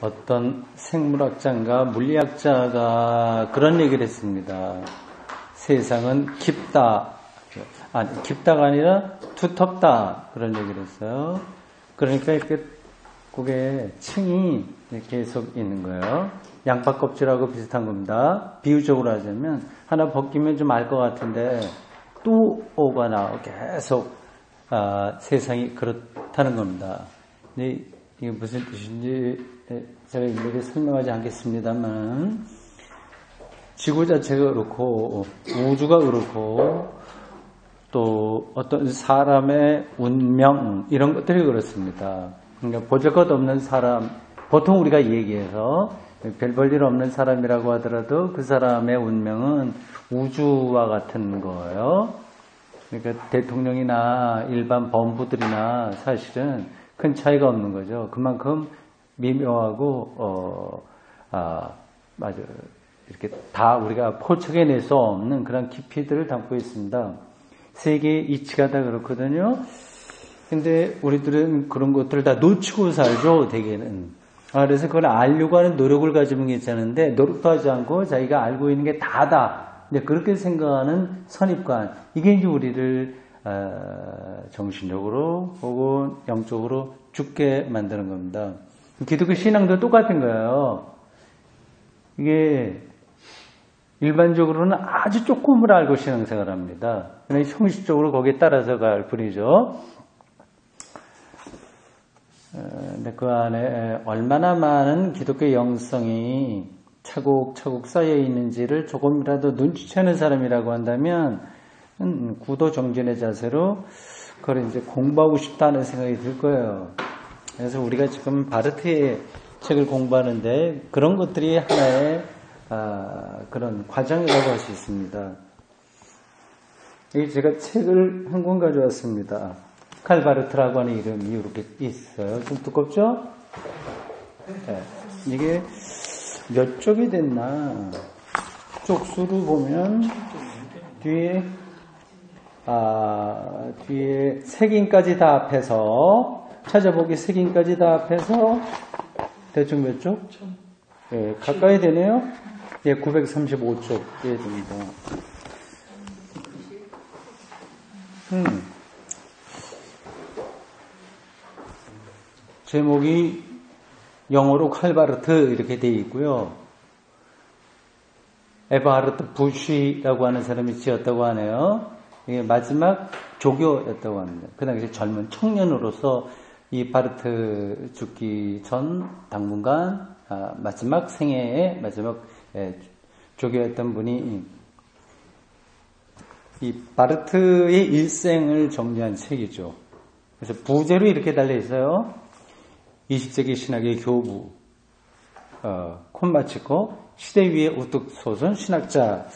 어떤 생물학자인가 물리학자가 그런 얘기를 했습니다. 세상은 깊다. 아니, 깊다가 아니라 두텁다. 그런 얘기를 했어요. 그러니까 이렇게 그게 층이 계속 있는 거예요. 양파 껍질하고 비슷한 겁니다. 비유적으로 하자면 하나 벗기면 좀 알 것 같은데 또 오가 나오고 계속 세상이 그렇다는 겁니다. 근데 이게 무슨 뜻인지 제가 일일이 설명하지 않겠습니다만 지구 자체가 그렇고 우주가 그렇고 또 어떤 사람의 운명 이런 것들이 그렇습니다. 그러니까 보잘것없는 사람, 보통 우리가 얘기해서 별 볼 일 없는 사람이라고 하더라도 그 사람의 운명은 우주와 같은 거예요. 그러니까 대통령이나 일반 범부들이나 사실은 큰 차이가 없는 거죠. 그만큼 미묘하고 맞아 이렇게 다 우리가 포착해낼 수 없는 그런 깊이들을 담고 있습니다. 세계의 이치가 다 그렇거든요. 근데 우리들은 그런 것들을 다 놓치고 살죠, 대개는. 그래서 그걸 알려고 하는 노력을 가지는 게 괜찮은데, 노력도 하지 않고 자기가 알고 있는 게 다다. 이제 그렇게 생각하는 선입관. 이게 이제 우리를, 정신적으로 혹은 영적으로 죽게 만드는 겁니다. 기독교 신앙도 똑같은 거예요. 이게, 일반적으로는 아주 조금을 알고 신앙생활을 합니다. 그냥 형식적으로 거기에 따라서 갈 뿐이죠. 근데 그 안에 얼마나 많은 기독교 영성이 차곡차곡 쌓여 있는지를 조금이라도 눈치채는 사람이라고 한다면 구도정진의 자세로 그걸 이제 공부하고 싶다는 생각이 들 거예요. 그래서 우리가 지금 바르트의 책을 공부하는데 그런 것들이 하나의 그런 과정이라고 할 수 있습니다. 여기 제가 책을 한 권 가져왔습니다. 칼바르트라고 하는 이름이 이렇게 있어요. 좀 두껍죠? 네. 이게 몇 쪽이 됐나? 쪽수를 보면 뒤에 3긴까지 다 합해서 찾아보기 3긴까지 다 합해서 대충 몇 쪽? 네, 가까이 되네요. 예, 935쪽에 됩니다. 제목이 영어로 칼바르트 이렇게 되어 있고요. 에버하르트 부쉬라고 하는 사람이 지었다고 하네요. 이게 마지막 조교였다고 합니다. 그 당시 젊은 청년으로서 이 바르트 죽기 전 당분간 마지막 생애의 마지막 조교였던 분이 이 바르트의 일생을 정리한 책이죠. 그래서 부제로 이렇게 달려 있어요. 20세기 신학의 교부, 콘마치코, 시대 위에 우뚝 솟은 신학자.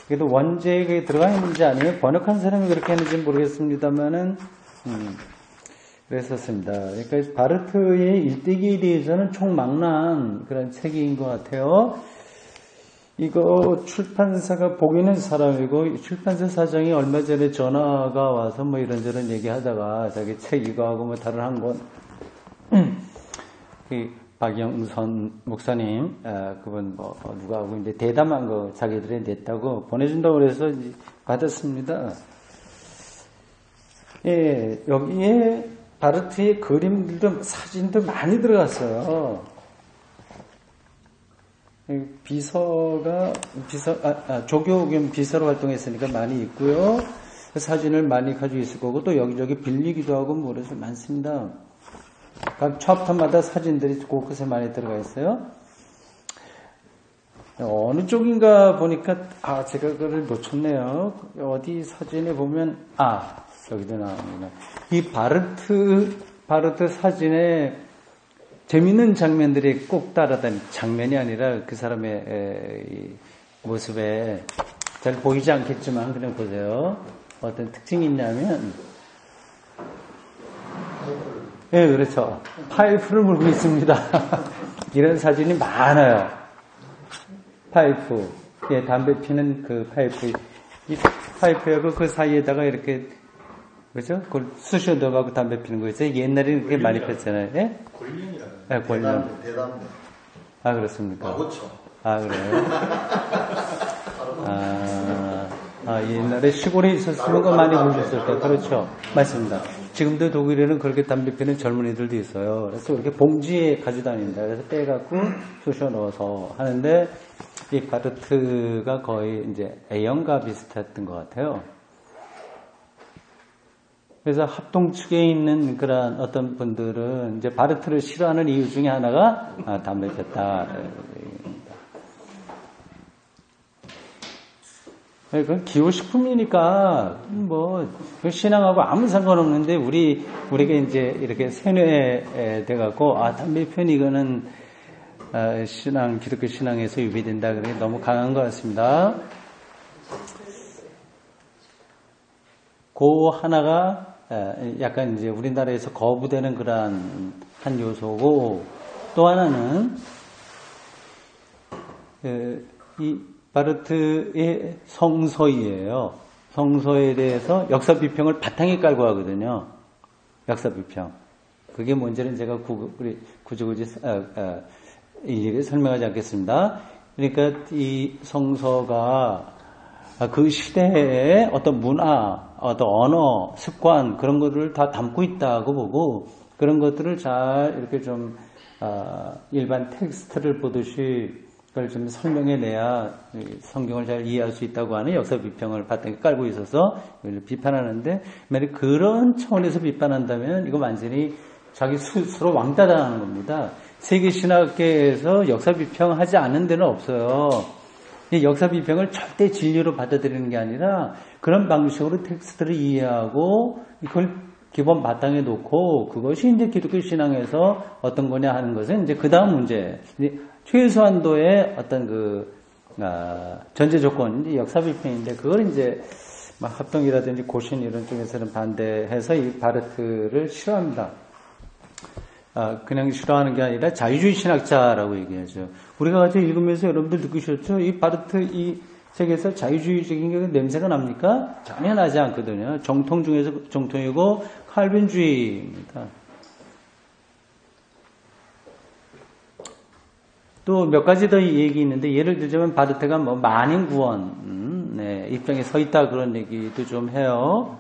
그래도 원제에 들어가 있는지 아니면 번역한 사람이 그렇게 했는지 모르겠습니다만은, 그랬었습니다. 그러니까 바르트의 일대기에 대해서는 총망라한 그런 책인 것 같아요. 이거 출판사가 보기는 사람이고 출판사 사장이 얼마 전에 전화가 와서 뭐 이런저런 얘기하다가 자기 책 이거하고 뭐 다른 한 권 박영선 목사님 그분 뭐 누가 하고 이제 대담한 거 자기들이 냈다고 보내준다고 그래서 받았습니다. 예, 여기에 바르트의 그림들도 사진도 많이 들어갔어요. 조교 겸 비서로 활동했으니까 많이 있고요. 사진을 많이 가지고 있을 거고 또 여기저기 빌리기도 하고 뭐 그래서 많습니다. 각 챕터마다 사진들이 곳곳에 많이 들어가 있어요. 어느 쪽인가 보니까 제가 그걸 놓쳤네요. 어디 사진에 보면 여기도 나옵니다. 이 바르트 사진에 재밌는 장면들이 꼭 따라다니는 장면이 아니라 그 사람의 이 모습에 잘 보이지 않겠지만 그냥 보세요. 어떤 특징이 있냐면 네, 그렇죠. 파이프를 물고 있습니다. 이런 사진이 많아요. 파이프. 예, 담배 피는 그 파이프. 이 파이프하고 그 사이에다가 이렇게, 그렇죠? 그걸 쑤셔 넣어가고 담배 피는 거 있어요. 옛날에는 그렇게 많이 폈잖아요. 예? 네, 관련. 대담대. 아, 그렇습니까? 마고쳐. 아, 그래요? 옛날에 시골에 있었으면 거 많이 보셨을 때. 그렇죠. 맞습니다. 지금도 독일에는 그렇게 담배 피는 젊은이들도 있어요. 그래서 이렇게 봉지에 가지고 다닌다. 그래서 빼갖고 쑤셔 넣어서 하는데, 이 바르트가 거의 이제 A형과 비슷했던 것 같아요. 그래서 합동 측에 있는 그런 어떤 분들은 이제 바르트를 싫어하는 이유 중에 하나가 담배 폈다. 그건 기호식품이니까 뭐 신앙하고 아무 상관없는데 우리가 이제 이렇게 세뇌 돼갖고 담배 편 이거는 기독교 신앙에서 유배된다 그래 너무 강한 것 같습니다. 그 하나가 약간 이제 우리나라에서 거부되는 그러한 한 요소고 또 하나는 이 바르트의 성서이에요. 성서에 대해서 역사 비평을 바탕에 깔고 하거든요. 역사 비평. 그게 뭔지는 제가 굳이 일일이 설명하지 않겠습니다. 그러니까 이 성서가 그 시대의 어떤 문화, 어떤 언어, 습관 그런 것들을 다 담고 있다고 보고 그런 것들을 잘 이렇게 좀 일반 텍스트를 보듯이 그걸 좀 설명해내야 성경을 잘 이해할 수 있다고 하는 역사 비평을 바탕에 깔고 있어서 비판하는데 만약 그런 차원에서 비판한다면 이거 완전히 자기 스스로 왕따당하는 겁니다. 세계 신학계에서 역사 비평하지 않는 데는 없어요. 이 역사 비평을 절대 진리로 받아들이는 게 아니라 그런 방식으로 텍스트를 이해하고 이걸 기본 바탕에 놓고 그것이 이제 기독교 신앙에서 어떤 거냐 하는 것은 이제 그 다음 문제. 최소한도의 어떤 전제 조건이 역사 비평인데 그걸 이제 막 합동이라든지 고신 이런 쪽에서는 반대해서 이 바르트를 싫어합니다. 그냥 싫어하는 게 아니라 자유주의 신학자라고 얘기하죠. 우리가 같이 읽으면서 여러분들 느끼셨죠? 이 바르트 이 책에서 자유주의적인 게 냄새가 납니까? 전혀 나지 않거든요. 정통 중에서 정통이고 칼빈주의입니다. 또 몇 가지 더 얘기 있는데 예를 들자면 바르트가 뭐 만인 구원 입장에 서 있다 그런 얘기도 좀 해요.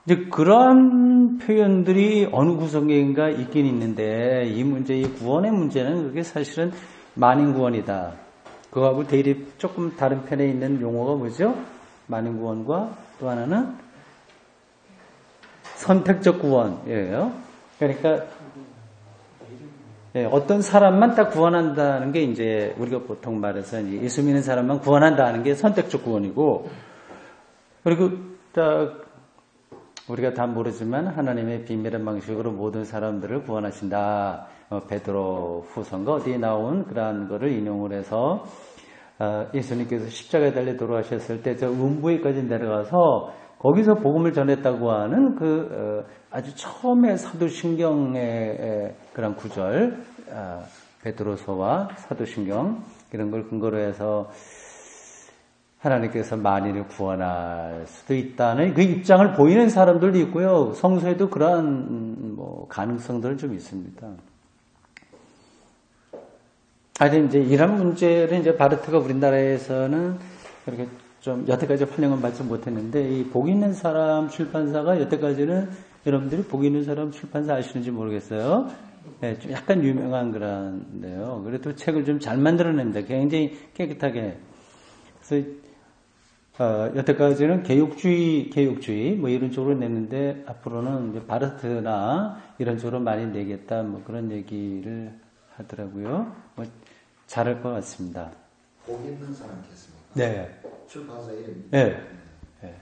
이제 그러한 표현들이 어느 구성인가 있긴 있는데 이 문제, 이 구원의 문제는 그게 사실은 만인 구원이다. 그거하고 대립 조금 다른 편에 있는 용어가 뭐죠? 만인 구원과 또 하나는 선택적 구원이에요. 그러니까 어떤 사람만 딱 구원한다는 게 이제 우리가 보통 말해서 예수 믿는 사람만 구원한다는 게 선택적 구원이고 그리고 딱 우리가 다 모르지만 하나님의 비밀한 방식으로 모든 사람들을 구원하신다. 베드로 후서인가 어디에 나온 그러한 거를 인용을 해서 예수님께서 십자가에 달려 돌아가셨을 때 저 음부에까지 내려가서 거기서 복음을 전했다고 하는 아주 처음에 사도신경의 그런 구절, 베드로서와 사도신경 이런 걸 근거로 해서 하나님께서 만인을 구원할 수도 있다는 그 입장을 보이는 사람들도 있고요. 성서에도 그러한 가능성들은 좀 있습니다. 하여튼 이제 이런 문제를 이제 바르트가 우리나라에서는 그렇게 좀 여태까지 환영은 받지 못했는데 이 복 있는 사람 출판사가 여태까지는 여러분들이 복 있는 사람 출판사 아시는지 모르겠어요. 네, 좀 약간 유명한 그런데요. 그래도 책을 좀 잘 만들어냅니다. 굉장히 깨끗하게. 그래서 여태까지는 개혁주의 뭐 이런 쪽으로 냈는데 앞으로는 이제 바르트나 이런 쪽으로 많이 내겠다 뭐 그런 얘기를 하더라고요. 뭐 잘할 것 같습니다. 복 있는 사람 됐습니까? 네. 출판사 이름. 네. 네.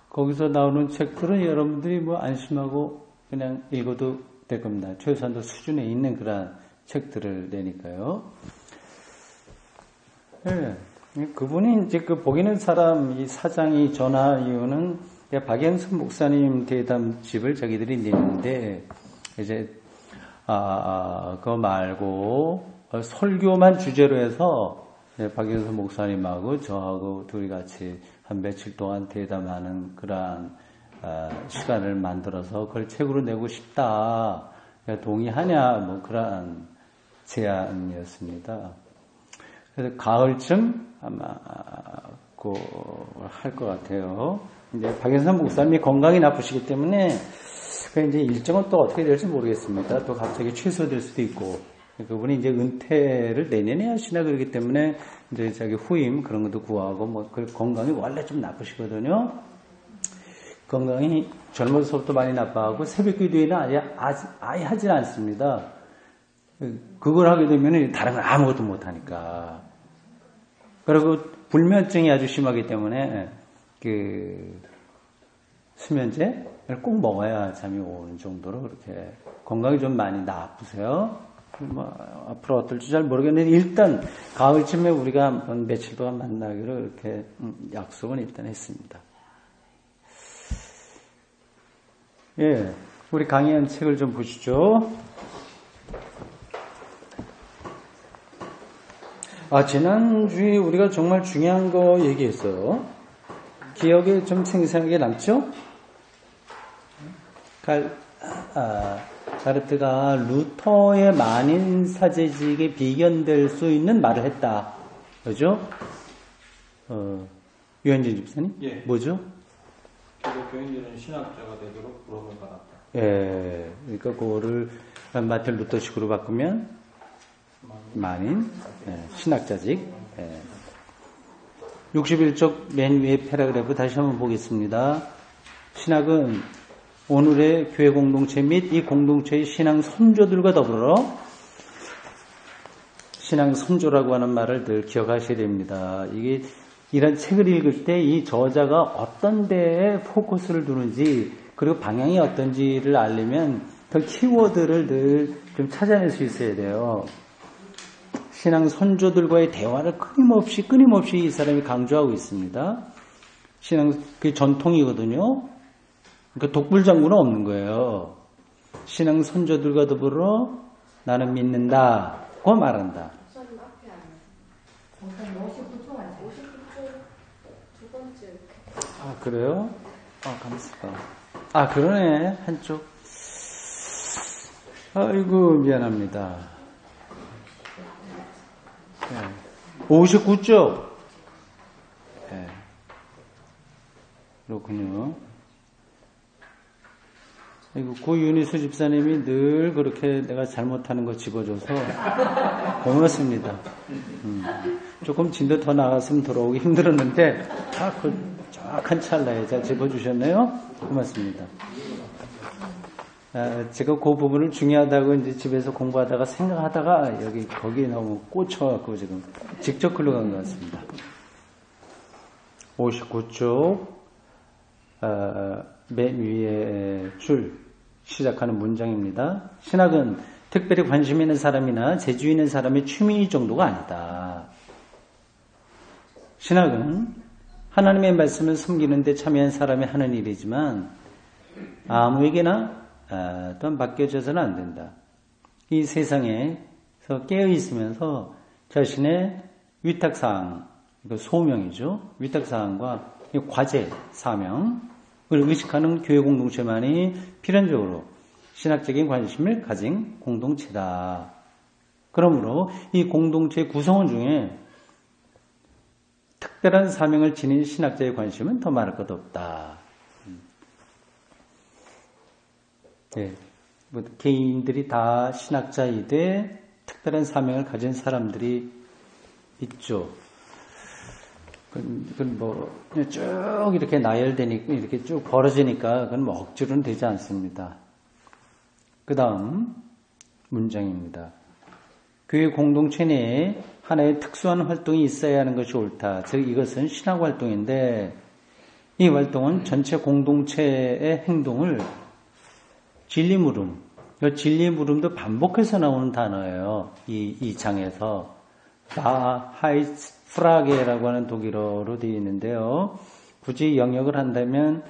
거기서 나오는 책들은 여러분들이 뭐 안심하고 그냥 읽어도 될 겁니다. 최소한도 수준에 있는 그런 책들을 내니까요. 네. 그분이 이제 그 복 있는 사람 이 사장이 전화한 이유는 박영선 목사님 대담집을 자기들이 내는데 이제 그거 말고 설교만 주제로 해서 박영선 목사님하고 저하고 둘이 같이 한 며칠 동안 대담하는 그러한 시간을 만들어서 그걸 책으로 내고 싶다. 동의하냐, 뭐, 그러한 제안이었습니다. 그래서 가을쯤 아마, 할 것 같아요. 이제 박연선 목사님이 건강이 나쁘시기 때문에, 이제 일정은 또 어떻게 될지 모르겠습니다. 또 갑자기 취소될 수도 있고, 그분이 이제 은퇴를 내년에 하시나 그러기 때문에, 이제 자기 후임 그런 것도 구하고, 뭐, 그 건강이 원래 좀 나쁘시거든요. 건강이 젊어서부터 많이 나빠하고 새벽 기도에는 아예 하질 않습니다. 그걸 하게 되면 다른 건 아무것도 못하니까. 그리고 불면증이 아주 심하기 때문에 수면제를 꼭 먹어야 잠이 오는 정도로 그렇게 건강이 좀 많이 나쁘세요. 뭐 앞으로 어떨지 잘 모르겠는데 일단 가을쯤에 우리가 한번 며칠 동안 만나기로 이렇게 약속은 일단 했습니다. 예, 우리 강의한 책을 좀 보시죠. 지난주에 우리가 정말 중요한 거 얘기했어요. 기억에 좀 생생하게 남죠? 가르트가 루터의 만인 사제직에 비견될 수 있는 말을 했다. 그죠? 유현진 집사님? 예. 뭐죠? 교인들은 신학자가 되도록 부름을 받았다. 예, 그러니까 그거를 마틴 루터식으로 바꾸면 만인, 신학자직. 61쪽 맨 위에 패러그래프 다시 한번 보겠습니다. 신학은 오늘의 교회 공동체 및 이 공동체의 신앙 선조들과 더불어 신앙 선조라고 하는 말을 늘 기억하셔야 됩니다. 이게 이런 책을 읽을 때 이 저자가 어떤 데에 포커스를 두는지 그리고 방향이 어떤지를 알려면 그 키워드를 늘 좀 찾아낼 수 있어야 돼요. 신앙 선조들과의 대화를 끊임없이 이 사람이 강조하고 있습니다. 신앙 그 전통이거든요. 그러니까 독불장군은 없는 거예요. 신앙 선조들과 더불어 나는 믿는다고 말한다. 59쪽 아니에요? 59쪽 두 번째. 그래요? 감사합니다. 그러네. 한쪽. 아이고, 미안합니다. 59쪽. 그렇군요. 아이고, 고윤희수 집사님이 늘 그렇게 내가 잘못하는 거 집어줘서 고맙습니다. 조금 진도 더 나갔으면 들어오기 힘들었는데, 그 정확한 찰나에 잘 집어주셨네요. 고맙습니다. 제가 그 부분을 중요하다고 이제 집에서 공부하다가 생각하다가 거기에 너무 꽂혀갖고 지금 직접 흘러간 것 같습니다. 59쪽, 맨 위에 줄 시작하는 문장입니다. 신학은 특별히 관심 있는 사람이나 재주 있는 사람의 취미 정도가 아니다. 신학은 하나님의 말씀을 섬기는 데 참여한 사람이 하는 일이지만 아무에게나 또한 맡겨져서는 안 된다. 이 세상에서 깨어있으면서 자신의 위탁사항, 소명이죠. 위탁사항과 과제, 사명을 의식하는 교회 공동체만이 필연적으로 신학적인 관심을 가진 공동체다. 그러므로 이 공동체 구성원 중에 특별한 사명을 지닌 신학자의 관심은 더 많을 것 없다. 개인들이 다 신학자이되 특별한 사명을 가진 사람들이 있죠. 그건 쭉 이렇게 나열되니까, 이렇게 쭉 벌어지니까, 그건 억지로는 되지 않습니다. 그 다음 문장입니다. 교회 공동체 내에 하나의 특수한 활동이 있어야 하는 것이 옳다. 즉, 이것은 신학 활동인데, 이 활동은 전체 공동체의 행동을 진리 물음, 진리 물음도 반복해서 나오는 단어예요. 이 장에서. 하이츠 프라게라고 하는 독일어로 되어 있는데요. 굳이 영역을 한다면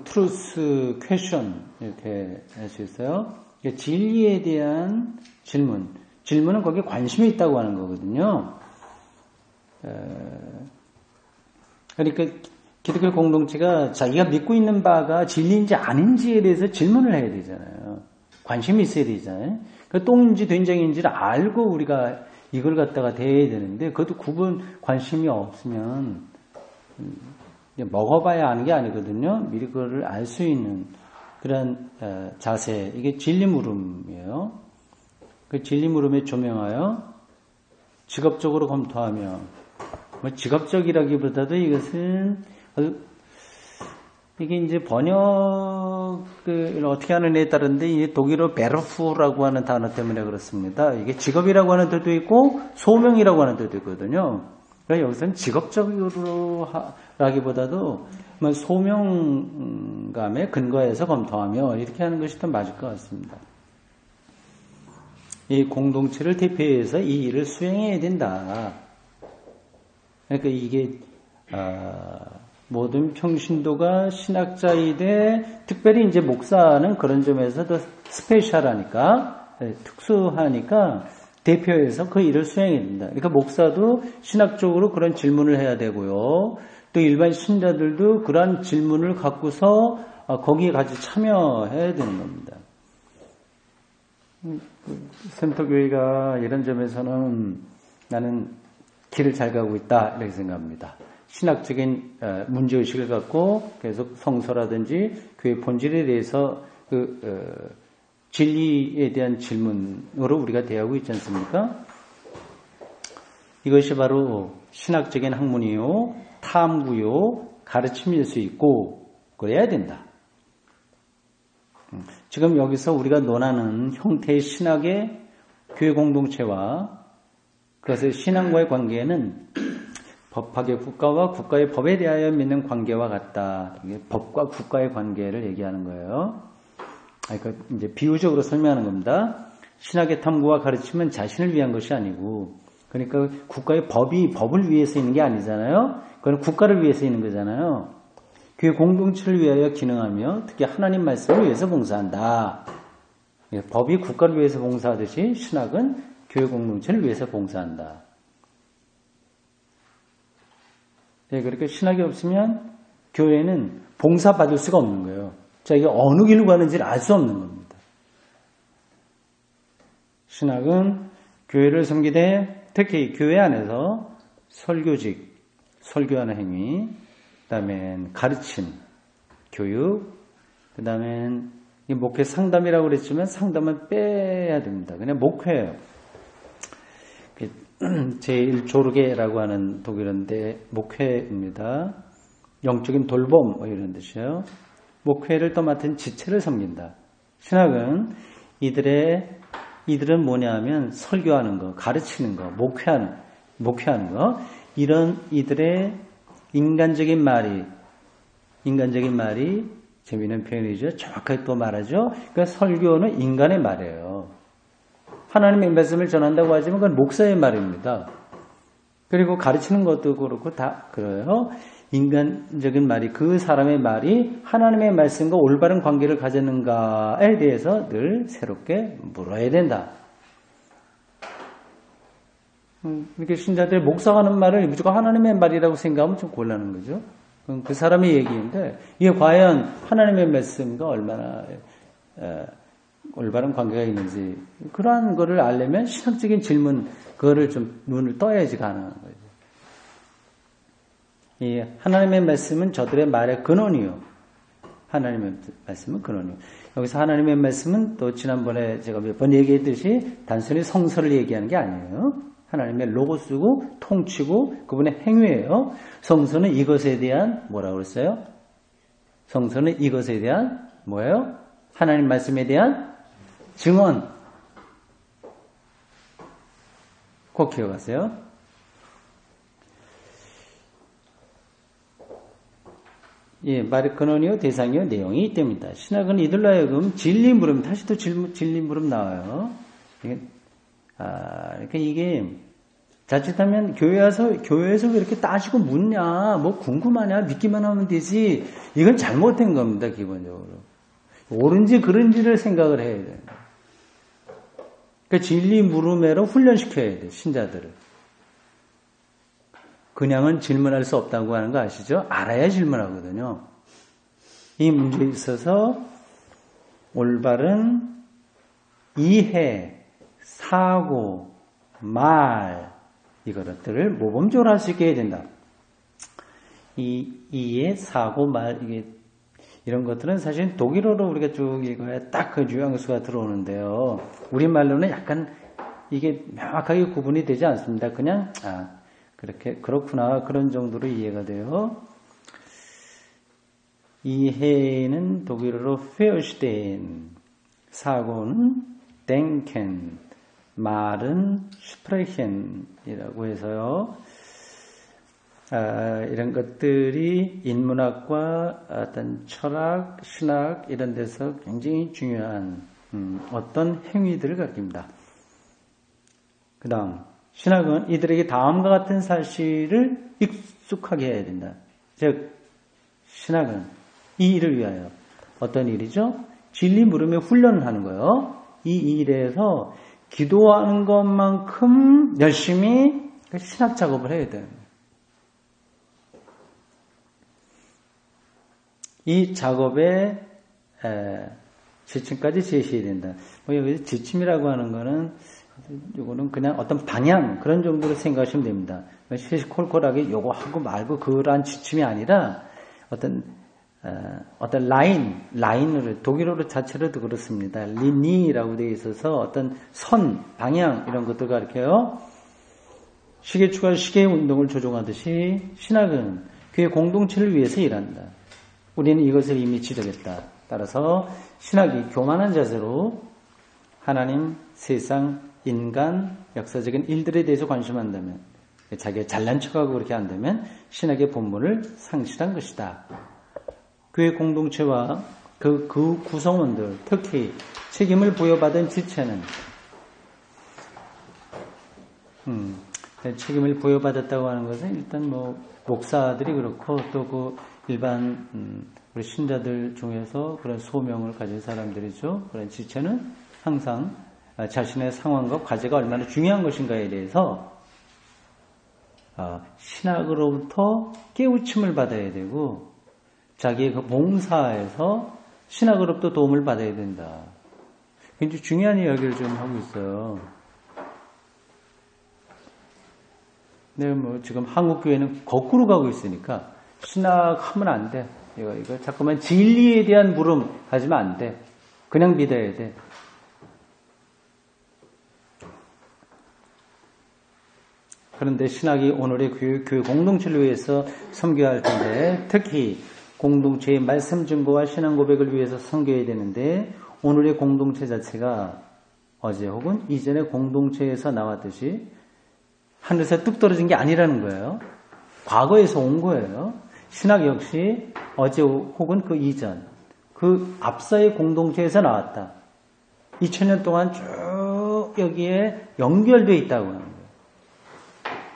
truth question 이렇게 할 수 있어요. 진리에 대한 질문은 거기에 관심이 있다고 하는 거거든요. 그러니까 기독교 공동체가 자기가 믿고 있는 바가 진리인지 아닌지에 대해서 질문을 해야 되잖아요. 관심이 있어야 되잖아요. 그 똥인지 된장인지를 알고 우리가 이걸 갖다가 대해야 되는데 그것도 구분 관심이 없으면 먹어봐야 아는 게 아니거든요. 미리 그거를 알 수 있는 그런 자세, 이게 진리 물음이에요. 그 진리 물음에 조명하여 직업적으로 검토하며, 뭐 직업적이라기보다도 이것은 이게 이제 번역을 어떻게 하느냐에 따른데 이게 독일어 베르프라고 하는 단어 때문에 그렇습니다. 이게 직업이라고 하는 뜻도 있고 소명이라고 하는 뜻도 있거든요. 그러니까 여기서는 직업적으로 라기보다도 소명감에 근거해서 검토하며 이렇게 하는 것이 더 맞을 것 같습니다. 이 공동체를 대표해서 이 일을 수행해야 된다. 그러니까 이게 모든 평신도가 신학자이되 특별히 이제 목사는 그런 점에서 더 스페셜하니까 특수하니까 대표해서 그 일을 수행해야 된다. 그러니까 목사도 신학적으로 그런 질문을 해야 되고요. 또 일반 신자들도 그런 질문을 갖고서 거기에 같이 참여해야 되는 겁니다. 센터교회가 이런 점에서는 나는 길을 잘 가고 있다 이렇게 생각합니다. 신학적인 문제의식을 갖고 계속 성서라든지 교회 본질에 대해서 진리에 대한 질문으로 우리가 대하고 있지 않습니까? 이것이 바로 신학적인 학문이요, 탐구요, 가르침일 수 있고 그래야 된다. 지금 여기서 우리가 논하는 형태의 신학의 교회 공동체와 그것의 신앙과의 관계는 법학의 국가와 국가의 법에 대하여 믿는 관계와 같다. 이게 법과 국가의 관계를 얘기하는 거예요. 그러니까 이제 비유적으로 설명하는 겁니다. 신학의 탐구와 가르침은 자신을 위한 것이 아니고, 그러니까 국가의 법이 법을 위해서 있는 게 아니잖아요. 그건 국가를 위해서 있는 거잖아요. 교회 공동체를 위하여 기능하며 특히 하나님 말씀을 위해서 봉사한다. 법이 국가를 위해서 봉사하듯이 신학은 교회 공동체를 위해서 봉사한다. 네, 그렇게 신학이 없으면 교회는 봉사받을 수가 없는 거예요. 자, 이게 어느 길로 가는지를 알 수 없는 겁니다. 신학은 교회를 섬기되 특히 교회 안에서 설교직, 설교하는 행위, 그 다음에 가르침, 교육, 그 다음에 목회 상담이라고 그랬지만 상담은 빼야 됩니다. 그냥 목회예요. 제1조르게라고 하는 독일어인데 목회입니다. 영적인 돌봄 이런 뜻이에요. 목회를 떠맡은 지체를 섬긴다. 신학은 이들은 뭐냐면 설교하는 거, 가르치는 거, 목회하는 거, 이런 이들의 인간적인 말이 재미있는 표현이죠. 정확하게 또 말하죠. 그러니까 설교는 인간의 말이에요. 하나님의 말씀을 전한다고 하지만 그건 목사의 말입니다. 그리고 가르치는 것도 그렇고 다 그래요. 인간적인 말이, 그 사람의 말이 하나님의 말씀과 올바른 관계를 가졌는가에 대해서 늘 새롭게 물어야 된다. 이렇게 신자들 목사가 하는 말을 무조건 하나님의 말이라고 생각하면 좀 곤란한 거죠. 그 사람의 얘기인데 이게 과연 하나님의 말씀과 얼마나 올바른 관계가 있는지 그러한 거를 알려면 신학적인 질문 그거를 좀 눈을 떠야지 가능한 거죠. 이 하나님의 말씀은 저들의 말의 근원이요. 하나님의 말씀은 근원이요. 여기서 하나님의 말씀은 또 지난번에 제가 몇 번 얘기했듯이 단순히 성서를 얘기하는 게 아니에요. 하나님의 로고스고 통치고 그분의 행위예요. 성서는 이것에 대한 뭐라고 그랬어요? 성서는 이것에 대한 뭐예요? 하나님 말씀에 대한 증언. 꼭 기억하세요. 예, 말의 근원이요, 대상이요, 내용이 있답니다. 신학은 이들로 하여금 진리 물음, 다시 또 진리 물음 나와요. 그러니까 이게 자칫하면 교회에서 왜 이렇게 따지고 묻냐, 뭐 궁금하냐, 믿기만 하면 되지. 이건 잘못된 겁니다, 기본적으로. 옳은지 그른지를 생각을 해야 돼요. 그러니까 진리 물음으로 훈련시켜야 돼요, 신자들을. 그냥은 질문할 수 없다고 하는 거 아시죠? 알아야 질문하거든요. 이 문제에 있어서 올바른 이해, 사고, 말 이것들을 모범적으로 할 수 있게 해야 된다. 이 이해, 사고, 말 이런 것들은 사실 독일어로 우리가 쭉 읽어야 딱 그 뉘앙스가 들어오는데요. 우리말로는 약간 이게 명확하게 구분이 되지 않습니다. 그냥 그렇구나 그런 정도로 이해가 돼요. 이해는 독일어로 verstehen, 사고는 denken, 말은 sprechen이라고 해서요. 이런 것들이 인문학과 어떤 철학, 신학 이런 데서 굉장히 중요한 어떤 행위들을 가리킵니다. 그 다음 신학은 이들에게 다음과 같은 사실을 익숙하게 해야 된다. 즉 신학은 이 일을 위하여 어떤 일이죠? 진리 물음에 훈련을 하는 거예요. 이 일에서 기도하는 것만큼 열심히 신학 작업을 해야 돼요. 이 작업의 지침까지 제시해야 된다. 여기서 지침이라고 하는 거는 이거는 그냥 어떤 방향 그런 정도로 생각하시면 됩니다. 시시콜콜하게 요거 하고 말고 그러한 지침이 아니라 어떤 라인으로 독일어로 자체로도 그렇습니다. 리니라고 되어 있어서 어떤 선, 방향 이런 것들 가르쳐요. 시계추가 시계의 운동을 조종하듯이 신학은 그의 공동체를 위해서 일한다. 우리는 이것을 이미 지적했다. 따라서 신학이 교만한 자세로 하나님, 세상, 인간, 역사적인 일들에 대해서 관심한다면 자기가 잘난 척하고 그렇게 한다면 신학의 본문을 상실한 것이다. 교회 공동체와 그 구성원들, 특히 책임을 부여받은 지체는 책임을 부여받았다고 하는 것은 일단 목사들이 그렇고 또 그 일반 우리 신자들 중에서 그런 소명을 가진 사람들이죠. 그런 지체는 항상 자신의 상황과 과제가 얼마나 중요한 것인가에 대해서 신학으로부터 깨우침을 받아야 되고 자기의 그 봉사에서 신학으로부터 도움을 받아야 된다. 굉장히 중요한 이야기를 좀 하고 있어요. 네, 지금 한국 교회는 거꾸로 가고 있으니까 신학하면 안 돼. 이거 자꾸만 진리에 대한 물음 하지면 안 돼. 그냥 믿어야 돼. 그런데 신학이 오늘의 교회 공동체를 위해서 섬겨야 할 텐데 특히 공동체의 말씀 증거와 신앙 고백을 위해서 섬겨야 되는데 오늘의 공동체 자체가 어제 혹은 이전의 공동체에서 나왔듯이 하늘에서 뚝 떨어진 게 아니라는 거예요. 과거에서 온 거예요. 신학 역시 어제 혹은 그 이전, 그 앞서의 공동체에서 나왔다. 2000년 동안 쭉 여기에 연결되어 있다고 하는 거예요.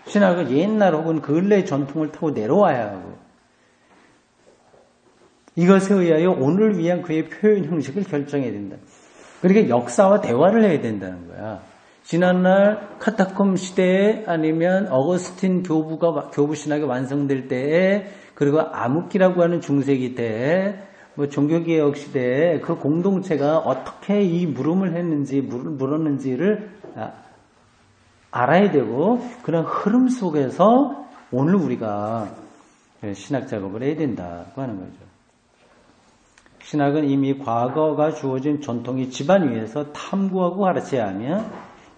신학은 옛날 혹은 근래의 전통을 타고 내려와야 하고 이것에 의하여 오늘을 위한 그의 표현 형식을 결정해야 된다. 그러니까 역사와 대화를 해야 된다는 거야. 지난날 카타콤 시대에 아니면 어거스틴 교부 신학이 완성될 때에 그리고 암흑기라고 하는 중세기 때에 종교개혁 시대에 그 공동체가 어떻게 이 물음을 했는지 물었는지를 알아야 되고 그런 흐름 속에서 오늘 우리가 신학 작업을 해야 된다고 하는 거죠. 신학은 이미 과거가 주어진 전통이 집안 위에서 탐구하고 가르쳐야 하며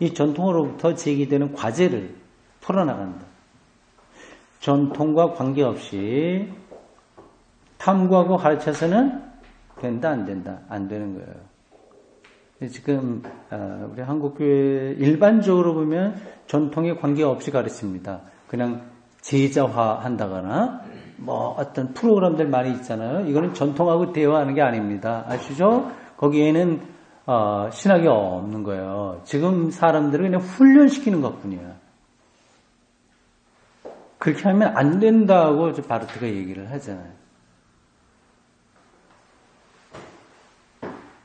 이 전통으로부터 제기되는 과제를 풀어나간다. 전통과 관계없이 탐구하고 가르쳐서는 된다 안 된다 안 되는 거예요. 지금 우리 한국교회 일반적으로 보면 전통에 관계없이 가르칩니다. 그냥 제자화한다거나 어떤 프로그램들 많이 있잖아요. 이거는 전통하고 대화하는 게 아닙니다. 아시죠? 거기에는 신학이 없는 거예요. 지금 사람들을 그냥 훈련시키는 것뿐이에요. 그렇게 하면 안 된다고 바르트가 얘기를 하잖아요.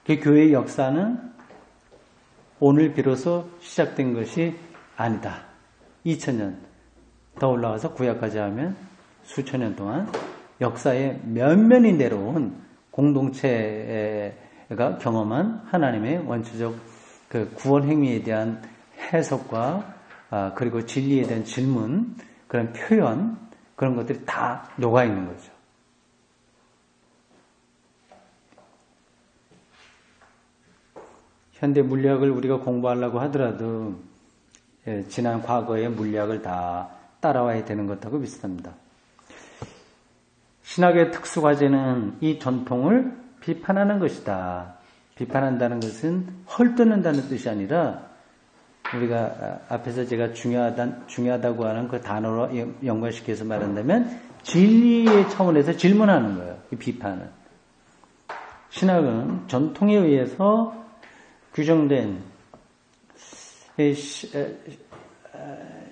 그 교회의 역사는 오늘 비로소 시작된 것이 아니다. 2000년 더 올라가서 구약까지 하면 수천 년 동안 역사의 면면이 내려온 공동체가 경험한 하나님의 원초적 그 구원 행위에 대한 해석과 그리고 진리에 대한 질문, 그런 표현, 그런 것들이 다 녹아 있는 거죠. 현대 물리학을 우리가 공부하려고 하더라도 지난 과거의 물리학을 다 따라와야 되는 것하고 비슷합니다. 신학의 특수과제는 이 전통을 비판하는 것이다. 비판한다는 것은 헐뜯는다는 뜻이 아니라 우리가 앞에서 제가 중요하다고 하는 그 단어로 연관시켜서 말한다면 진리의 차원에서 질문하는 거예요. 이 비판은. 신학은 전통에 의해서 규정된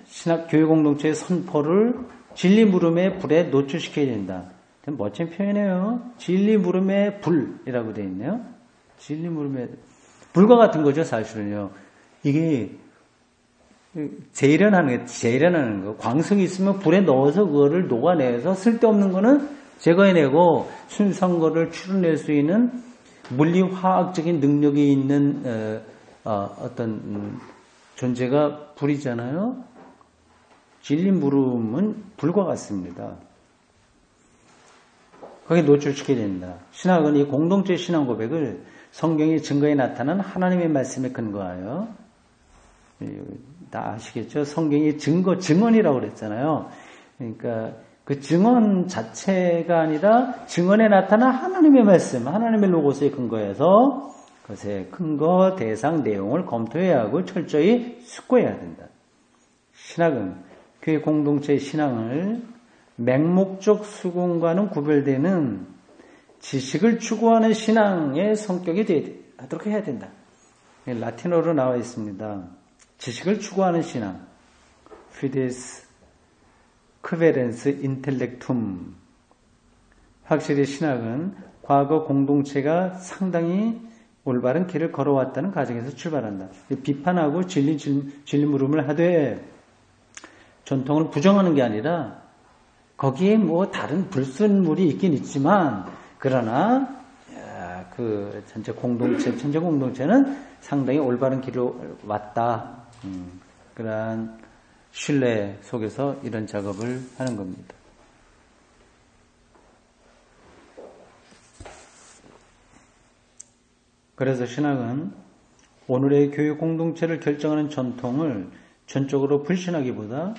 신학 교육 공동체의 선포를 진리 물음의 불에 노출시켜야 된다. 멋진 표현이에요. 진리 물음의 불이라고 되어 있네요. 진리 물음의 불과 같은 거죠, 사실은요. 이게 재련하는 거. 광석이 있으면 불에 넣어서 그거를 녹아내서 쓸데없는 거는 제거해내고 순수한 거를 추려낼 수 있는 물리화학적인 능력이 있는 어떤 존재가 불이잖아요. 진리 물음은 불과 같습니다. 거기에 노출시켜야 된다. 신학은 이 공동체 신앙 고백을 성경의 증거에 나타난 하나님의 말씀에 근거하여, 다 아시겠죠? 성경이 증언이라고 그랬잖아요. 그러니까 그 증언 자체가 아니라 증언에 나타난 하나님의 말씀, 하나님의 로고스에 근거해서 그것의 근거, 대상, 내용을 검토해야 하고 철저히 숙고해야 된다. 신학은 교회 공동체의 신앙을 맹목적 수긍과는 구별되는 지식을 추구하는 신앙의 성격이 되도록 해야 된다. 라틴어로 나와 있습니다. 지식을 추구하는 신앙. fides querens intellectum. 확실히 신학은 과거 공동체가 상당히 올바른 길을 걸어왔다는 가정에서 출발한다. 비판하고 진리 물음을 하되 전통을 부정하는 게 아니라 거기에 뭐 다른 불순물이 있긴 있지만 그러나 그 전체 공동체는 상당히 올바른 길로 왔다. 그러한 신뢰 속에서 이런 작업을 하는 겁니다. 그래서 신학은 오늘의 교육 공동체를 결정하는 전통을 전적으로 불신하기보다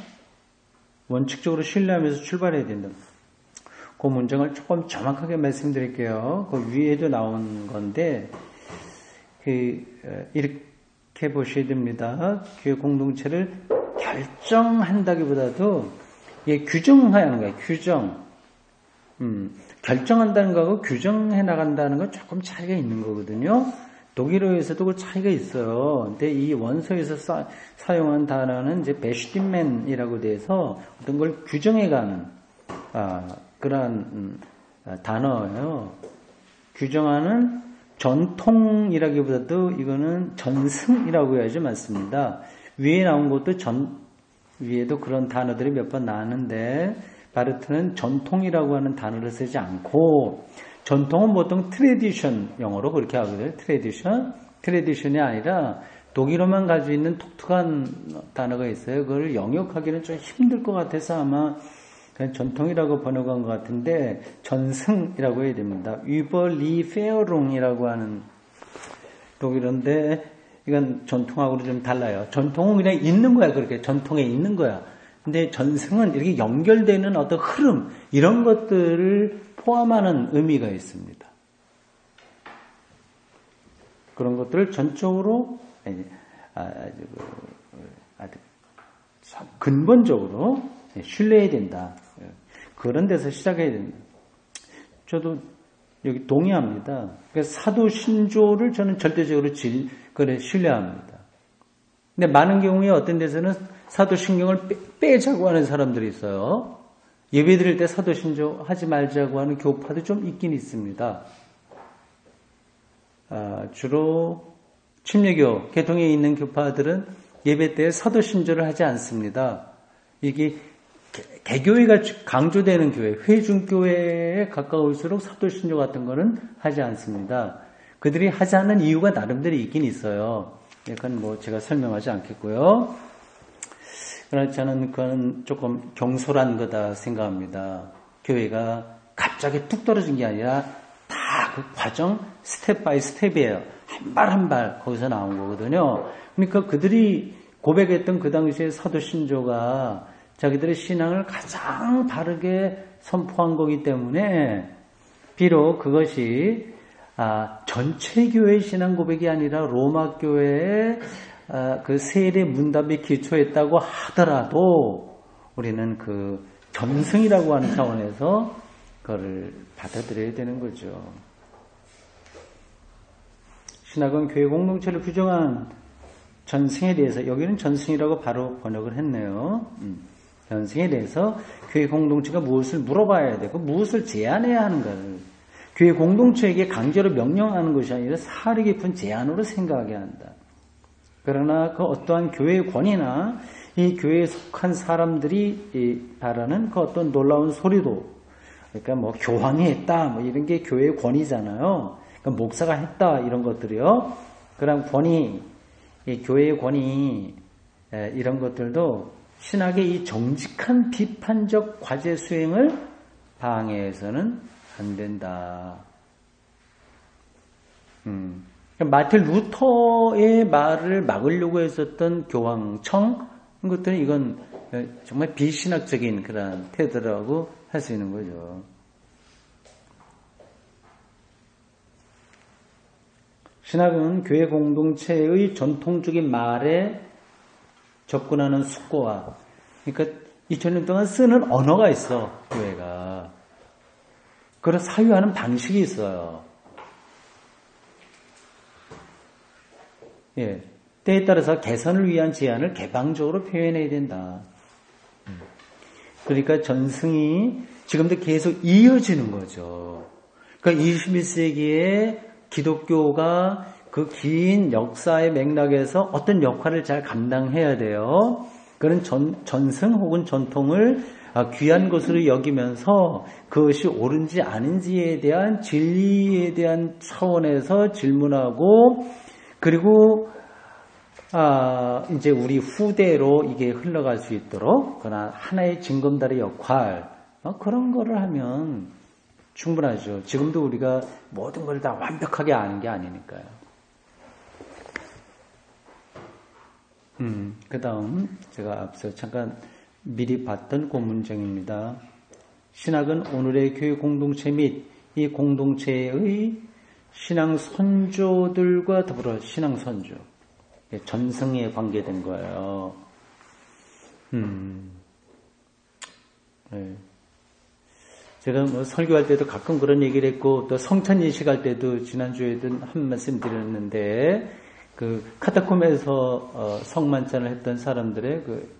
원칙적으로 신뢰하면서 출발해야 된다. 그 문장을 조금 정확하게 말씀드릴게요. 그 위에도 나온 건데 이렇게 보셔야 됩니다. 교육 공동체를 결정한다기보다도 규정하는 거예요. 규정. 결정한다는 거하고 규정해 나간다는 건 조금 차이가 있는 거거든요. 독일어에서도 그 차이가 있어요. 근데 이 원서에서 사용한 단어는 이제 베슈틴맨이라고 돼서 어떤 걸 규정해가는 그러한 단어예요. 규정하는 전통이라기보다도 이거는 전승이라고 해야지 맞습니다. 위에 나온 것도 위에도 그런 단어들이 몇 번 나왔는데 바르트는 전통이라고 하는 단어를 쓰지 않고 전통은 보통 트레디션, 영어로 그렇게 하거든요. 트레디션이 아니라 독일어만 가지고 있는 독특한 단어가 있어요. 그걸 영역하기는 좀 힘들 것 같아서 아마 그냥 전통이라고 번역한 것 같은데 전승이라고 해야 됩니다. überlieferung이라고 하는 독일어인데 이건 전통하고는 좀 달라요. 전통은 그냥 있는 거야. 그렇게 전통에 있는 거야. 근데 전승은 이렇게 연결되는 어떤 흐름 이런 것들을 포함하는 의미가 있습니다. 그런 것들을 전적으로 아주 근본적으로 신뢰해야 된다. 그런 데서 시작해야 된다. 저도 여기 동의합니다. 그러니까 사도 신조를 저는 절대적으로 신뢰합니다. 근데 많은 경우에 어떤 데서는 사도 신경을 빼자고 하는 사람들이 있어요. 예배 드릴 때 사도 신조 하지 말자고 하는 교파도 좀 있긴 있습니다. 주로 침례교, 개통에 있는 교파들은 예배 때 사도 신조를 하지 않습니다. 이게 개교회가 강조되는 교회, 회중교회에 가까울수록 사도신조 같은 거는 하지 않습니다. 그들이 하지 않는 이유가 나름대로 있긴 있어요. 그건 뭐 제가 설명하지 않겠고요. 그러나 저는 그건 조금 경솔한 거다 생각합니다. 교회가 갑자기 뚝 떨어진 게 아니라 다 그 과정 스텝 바이 스텝이에요. 한 발 한 발 거기서 나온 거거든요. 그러니까 그들이 고백했던 그 당시에 사도신조가 자기들의 신앙을 가장 바르게 선포한 거기 때문에 비록 그것이 전체 교회의 신앙 고백이 아니라 로마 교회의 그 세례 문답에 기초했다고 하더라도 우리는 그 전승이라고 하는 차원에서 그거를 받아들여야 되는 거죠. 신학은 교회 공동체를 규정한 전승에 대해서, 여기는 전승이라고 바로 번역을 했네요. 전승에 대해서 교회 공동체가 무엇을 물어봐야 되고 무엇을 제안해야 하는가를 교회 공동체에게 강제로 명령하는 것이 아니라 사리 깊은 제안으로 생각하게 한다. 그러나 그 어떠한 교회의 권위나 이 교회에 속한 사람들이 바라는 그 어떤 놀라운 소리도, 그러니까 뭐 교황이 했다 뭐 이런 게 교회의 권위잖아요. 그러니까 목사가 했다 이런 것들이요. 그런 권위, 이 교회의 권위 이런 것들도 신학의 이 정직한 비판적 과제 수행을 방해해서는 안 된다. 마틴 루터의 말을 막으려고 했었던 교황청 것들은 이건 정말 비신학적인 그런 태도라고 할 수 있는 거죠. 신학은 교회 공동체의 전통적인 말에 접근하는 숙고와, 그러니까 2000년 동안 쓰는 언어가 있어, 교회가. 그걸 사유하는 방식이 있어요. 예. 때에 따라서 개선을 위한 제안을 개방적으로 표현해야 된다. 그러니까 전승이 지금도 계속 이어지는 거죠. 그러니까 21세기에 기독교가 그 긴 역사의 맥락에서 어떤 역할을 잘 감당해야 돼요. 그런 전승 혹은 전통을 귀한 것으로 여기면서 그것이 옳은지 아닌지에 대한 진리에 대한 차원에서 질문하고, 그리고 이제 우리 후대로 이게 흘러갈 수 있도록 그러나 하나의 징검다리 역할, 그런 거를 하면 충분하죠. 지금도 우리가 모든 걸 다 완벽하게 아는 게 아니니까요. 그 다음 제가 앞서 잠깐 미리 봤던 그 문장입니다. 신학은 오늘의 교회 공동체 및 이 공동체의 신앙 선조들과 더불어 신앙 선조, 전승에 관계된 거예요. 네. 제가 뭐 설교할 때도 가끔 그런 얘기를 했고, 또 성찬 예식할 때도 지난주에도 한 말씀 드렸는데, 그 카타콤에서 성만찬을 했던 사람들의 그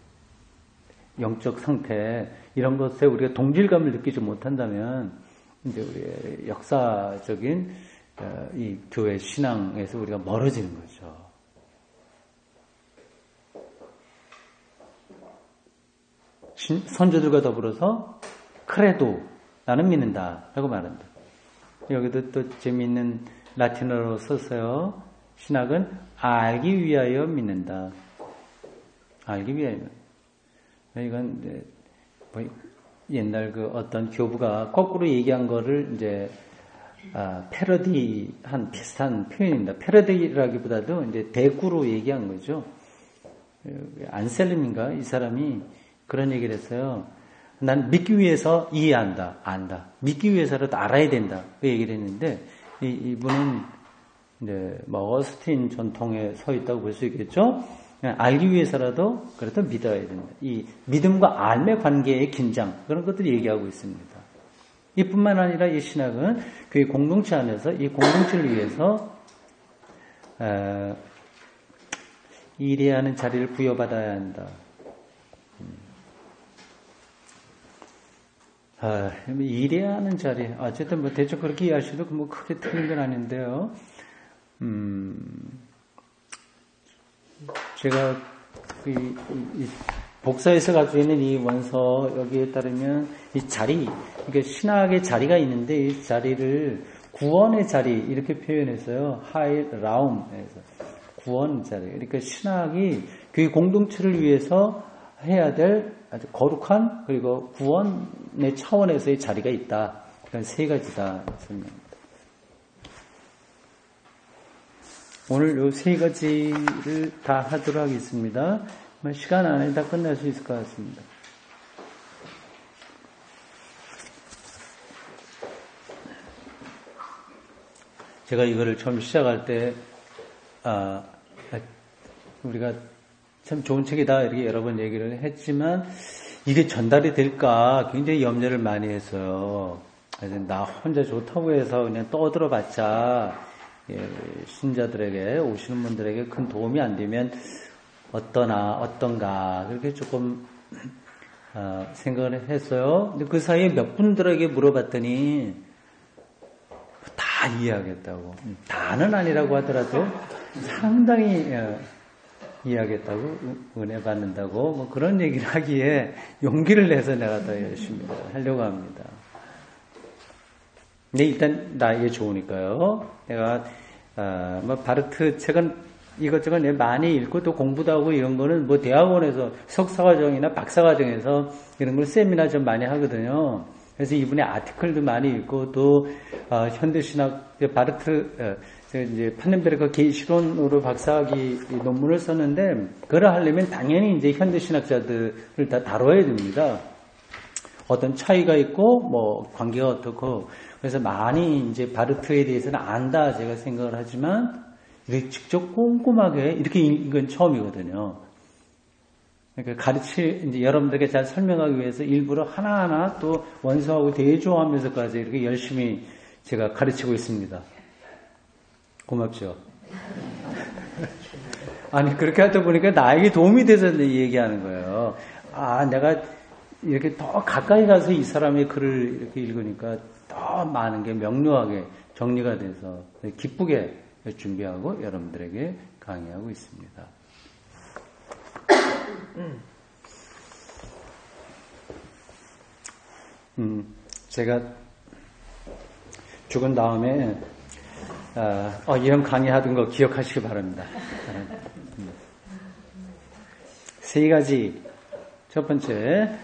영적 상태, 이런 것에 우리가 동질감을 느끼지 못한다면 이제 우리의 역사적인 이 교회 신앙에서 우리가 멀어지는 거죠. 선조들과 더불어서 크레도, 나는 믿는다 라고 말한다. 여기도 또 재미있는 라틴어로 썼어요. 신학은 알기 위하여 믿는다. 알기 위하여. 이건 이제 뭐 옛날 그 어떤 교부가 거꾸로 얘기한 거를 이제 패러디한 비슷한 표현입니다. 패러디라기보다도 이제 대꾸로 얘기한 거죠. 안셀름인가 이 사람이 그런 얘기를 했어요. 난 믿기 위해서 이해한다, 안다. 믿기 위해서라도 알아야 된다. 그 얘기를 했는데 이분은 이제 어거스틴 전통에 서 있다고 볼 수 있겠죠. 알기 위해서라도 그래도 믿어야 된다. 이 믿음과 알의 관계의 긴장, 그런 것들을 얘기하고 있습니다. 이뿐만 아니라 이 신학은 교회 공동체 안에서 이 공동체를 위해서 일해야 하는 자리를 부여받아야 한다. 일해야 하는 자리, 어쨌든 뭐 대충 그렇게 이해하셔도 뭐 크게 틀린 건 아닌데요. 제가 복사에서 가지고 있는 이 원서 여기에 따르면 이 자리, 그러니까 신학의 자리가 있는데 이 자리를 구원의 자리 이렇게 표현했어요. 하이 라움에서 구원 자리. 그러니까 신학이 그 공동체를 위해서 해야 될 아주 거룩한 그리고 구원의 차원에서의 자리가 있다. 그런 세 가지다. 오늘 요 세 가지를 다 하도록 하겠습니다. 시간 안에 다 끝날 수 있을 것 같습니다. 제가 이거를 처음 시작할 때, 우리가 참 좋은 책이다, 이렇게 여러 번 얘기를 했지만, 이게 전달이 될까 굉장히 염려를 많이 했어요. 그래서 나 혼자 좋다고 해서 그냥 떠들어봤자, 신자들에게, 오시는 분들에게 큰 도움이 안 되면, 어떤가, 그렇게 조금, 생각을 했어요. 근데 그 사이에 몇 분들에게 물어봤더니, 다 이해하겠다고. 다는 아니라고 하더라도 상당히 이해하겠다고, 은혜 받는다고, 뭐 그런 얘기를 하기에 용기를 내서 내가 더 열심히 하려고 합니다. 근데 일단 나에게 좋으니까요. 내가, 뭐 바르트 책은 이것저것 많이 읽고 또 공부도 하고 이런 거는 뭐 대학원에서 석사과정이나 박사과정에서 이런 걸 세미나 좀 많이 하거든요. 그래서 이분의 아티클도 많이 읽고 또 현대신학 바르트 이제 판넨베르크 계시론으로 박사학위 논문을 썼는데 그걸 하려면 당연히 이제 현대신학자들을 다 다뤄야 됩니다. 어떤 차이가 있고 뭐 관계가 어떻고 그래서 많이 이제 바르트에 대해서는 안다 제가 생각을 하지만 이렇게 직접 꼼꼼하게 이렇게 이건 처음이거든요. 그러니까 이제 여러분들에게 잘 설명하기 위해서 일부러 하나하나 또 원서하고 대조하면서까지 이렇게 열심히 제가 가르치고 있습니다. 고맙죠? 아니, 그렇게 하다 보니까 나에게 도움이 돼서 얘기하는 거예요. 내가 이렇게 더 가까이 가서 이 사람의 글을 이렇게 읽으니까 더 많은 게 명료하게 정리가 돼서 기쁘게 준비하고 여러분들에게 강의하고 있습니다. 제가 죽은 다음에 이런 강의하던 거 기억하시기 바랍니다. 세 가지. 첫 번째,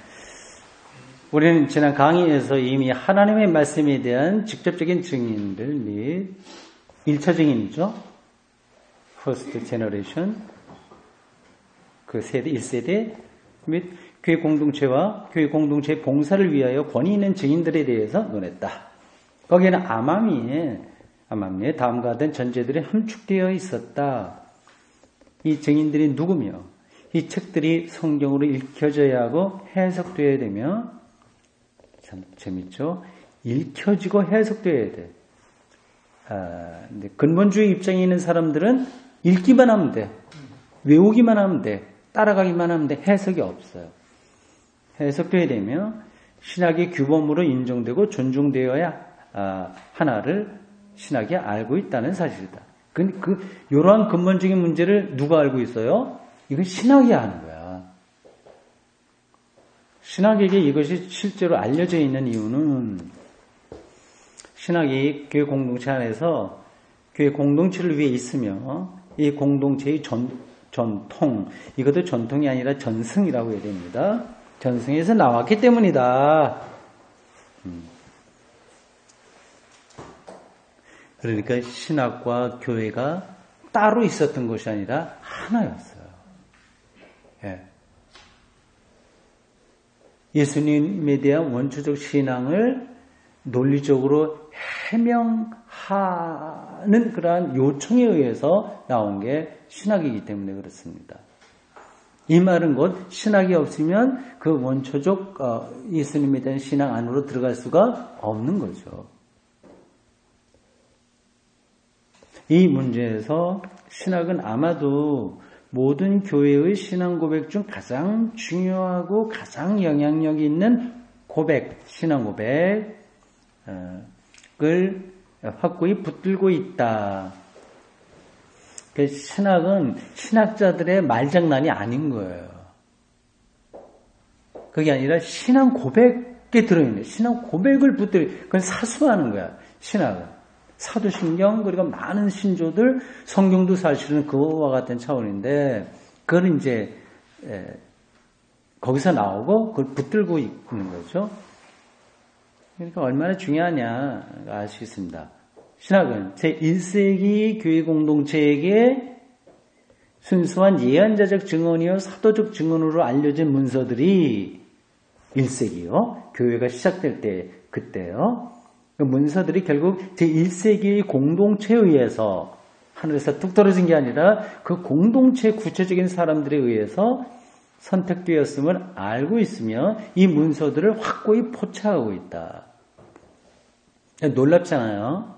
우리는 지난 강의에서 이미 하나님의 말씀에 대한 직접적인 증인들 및 1차 증인이죠. First Generation 그 세대, 1세대 및 교회 공동체와 교회 공동체의 봉사를 위하여 권위 있는 증인들에 대해서 논했다. 거기에는 아마미에 다음과 같은 전제들이 함축되어 있었다. 이 증인들이 누구며 이 책들이 성경으로 읽혀져야 하고 해석되어야 되며 참 재밌죠. 읽혀지고 해석되어야 돼. 근데 근본주의 입장에 있는 사람들은 읽기만 하면 돼. 외우기만 하면 돼. 따라가기만 하면 돼. 해석이 없어요. 해석되어야 되며 신학의 규범으로 인정되고 존중되어야 하나를 신학이 알고 있다는 사실이다. 이러한 근본적인 문제를 누가 알고 있어요? 이건 신학이 아는 거야. 신학에게 이것이 실제로 알려져 있는 이유는 신학이 교회 공동체 안에서 교회 공동체를 위해 있으며 이 공동체의 전통, 이것도 전통이 아니라 전승이라고 해야 됩니다. 전승에서 나왔기 때문이다. 그러니까 신학과 교회가 따로 있었던 것이 아니라 하나였어요. 예. 예수님에 대한 원초적 신앙을 논리적으로 해명하는 그러한 요청에 의해서 나온 게 신학이기 때문에 그렇습니다. 이 말은 곧 신학이 없으면 그 원초적 예수님에 대한 신앙 안으로 들어갈 수가 없는 거죠. 이 문제에서 신학은 아마도 모든 교회의 신앙 고백 중 가장 중요하고 가장 영향력 있는 고백, 신앙 고백을 확고히 붙들고 있다. 신학은 신학자들의 말장난이 아닌 거예요. 그게 아니라 신앙 고백에 들어있는 신앙 고백을 그건 사수하는 거야. 신학은. 사도신경 그리고 많은 신조들 성경도 사실은 그와 같은 차원인데 그걸 이제 거기서 나오고 그걸 붙들고 있는 거죠. 그러니까 얼마나 중요하냐 알 수 있습니다. 신학은 제1세기 교회 공동체에게 순수한 예언자적 증언이요 사도적 증언으로 알려진 문서들이 1세기요 교회가 시작될 때 그때요. 그 문서들이 결국 제1세기의 공동체에 의해서 하늘에서 뚝 떨어진 게 아니라 그 공동체 구체적인 사람들에 의해서 선택되었음을 알고 있으며 이 문서들을 확고히 포착하고 있다. 놀랍잖아요.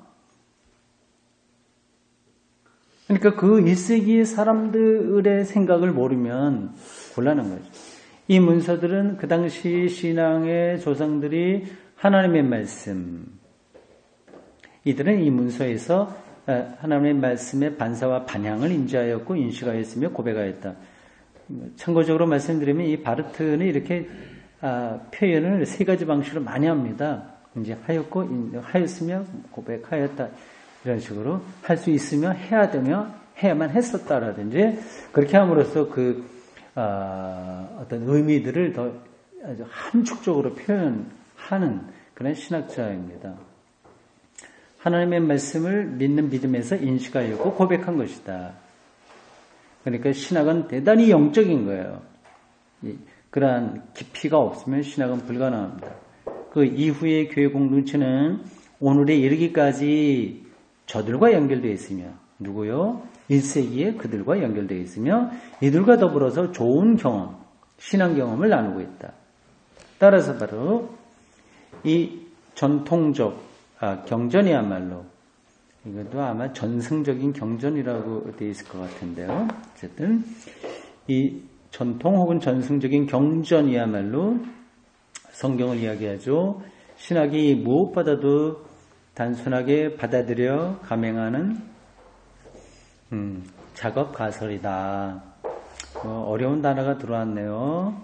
그러니까 그 1세기의 사람들의 생각을 모르면 곤란한 거죠. 이 문서들은 그 당시 신앙의 조상들이 하나님의 말씀, 이들은 이 문서에서 하나님의 말씀의 반사와 반향을 임재하였고 인식하였으며 고백하였다. 참고적으로 말씀드리면 이 바르트는 이렇게 표현을 세 가지 방식으로 많이 합니다. 이제 하였고, 하였으며 고백하였다. 이런 식으로 할 수 있으며 해야 되며 해야만 했었다라든지 그렇게 함으로써 어떤 의미들을 더 아주 함축적으로 표현하는 그런 신학자입니다. 하나님의 말씀을 믿는 믿음에서 인식하였고 고백한 것이다. 그러니까 신학은 대단히 영적인 거예요. 그러한 깊이가 없으면 신학은 불가능합니다. 그 이후의 교회 공동체는 오늘에 이르기까지 저들과 연결되어 있으며 누구요? 1세기에 그들과 연결되어 있으며 이들과 더불어서 좋은 경험, 신앙 경험을 나누고 있다. 따라서 바로 이 전통적 경전이야말로 이것도 아마 전승적인 경전이라고 되어 있을 것 같은데요. 어쨌든 이 전통 혹은 전승적인 경전이야말로 성경을 이야기하죠. 신학이 무엇보다도 단순하게 받아들여 감행하는 작업 가설이다. 어려운 단어가 들어왔네요.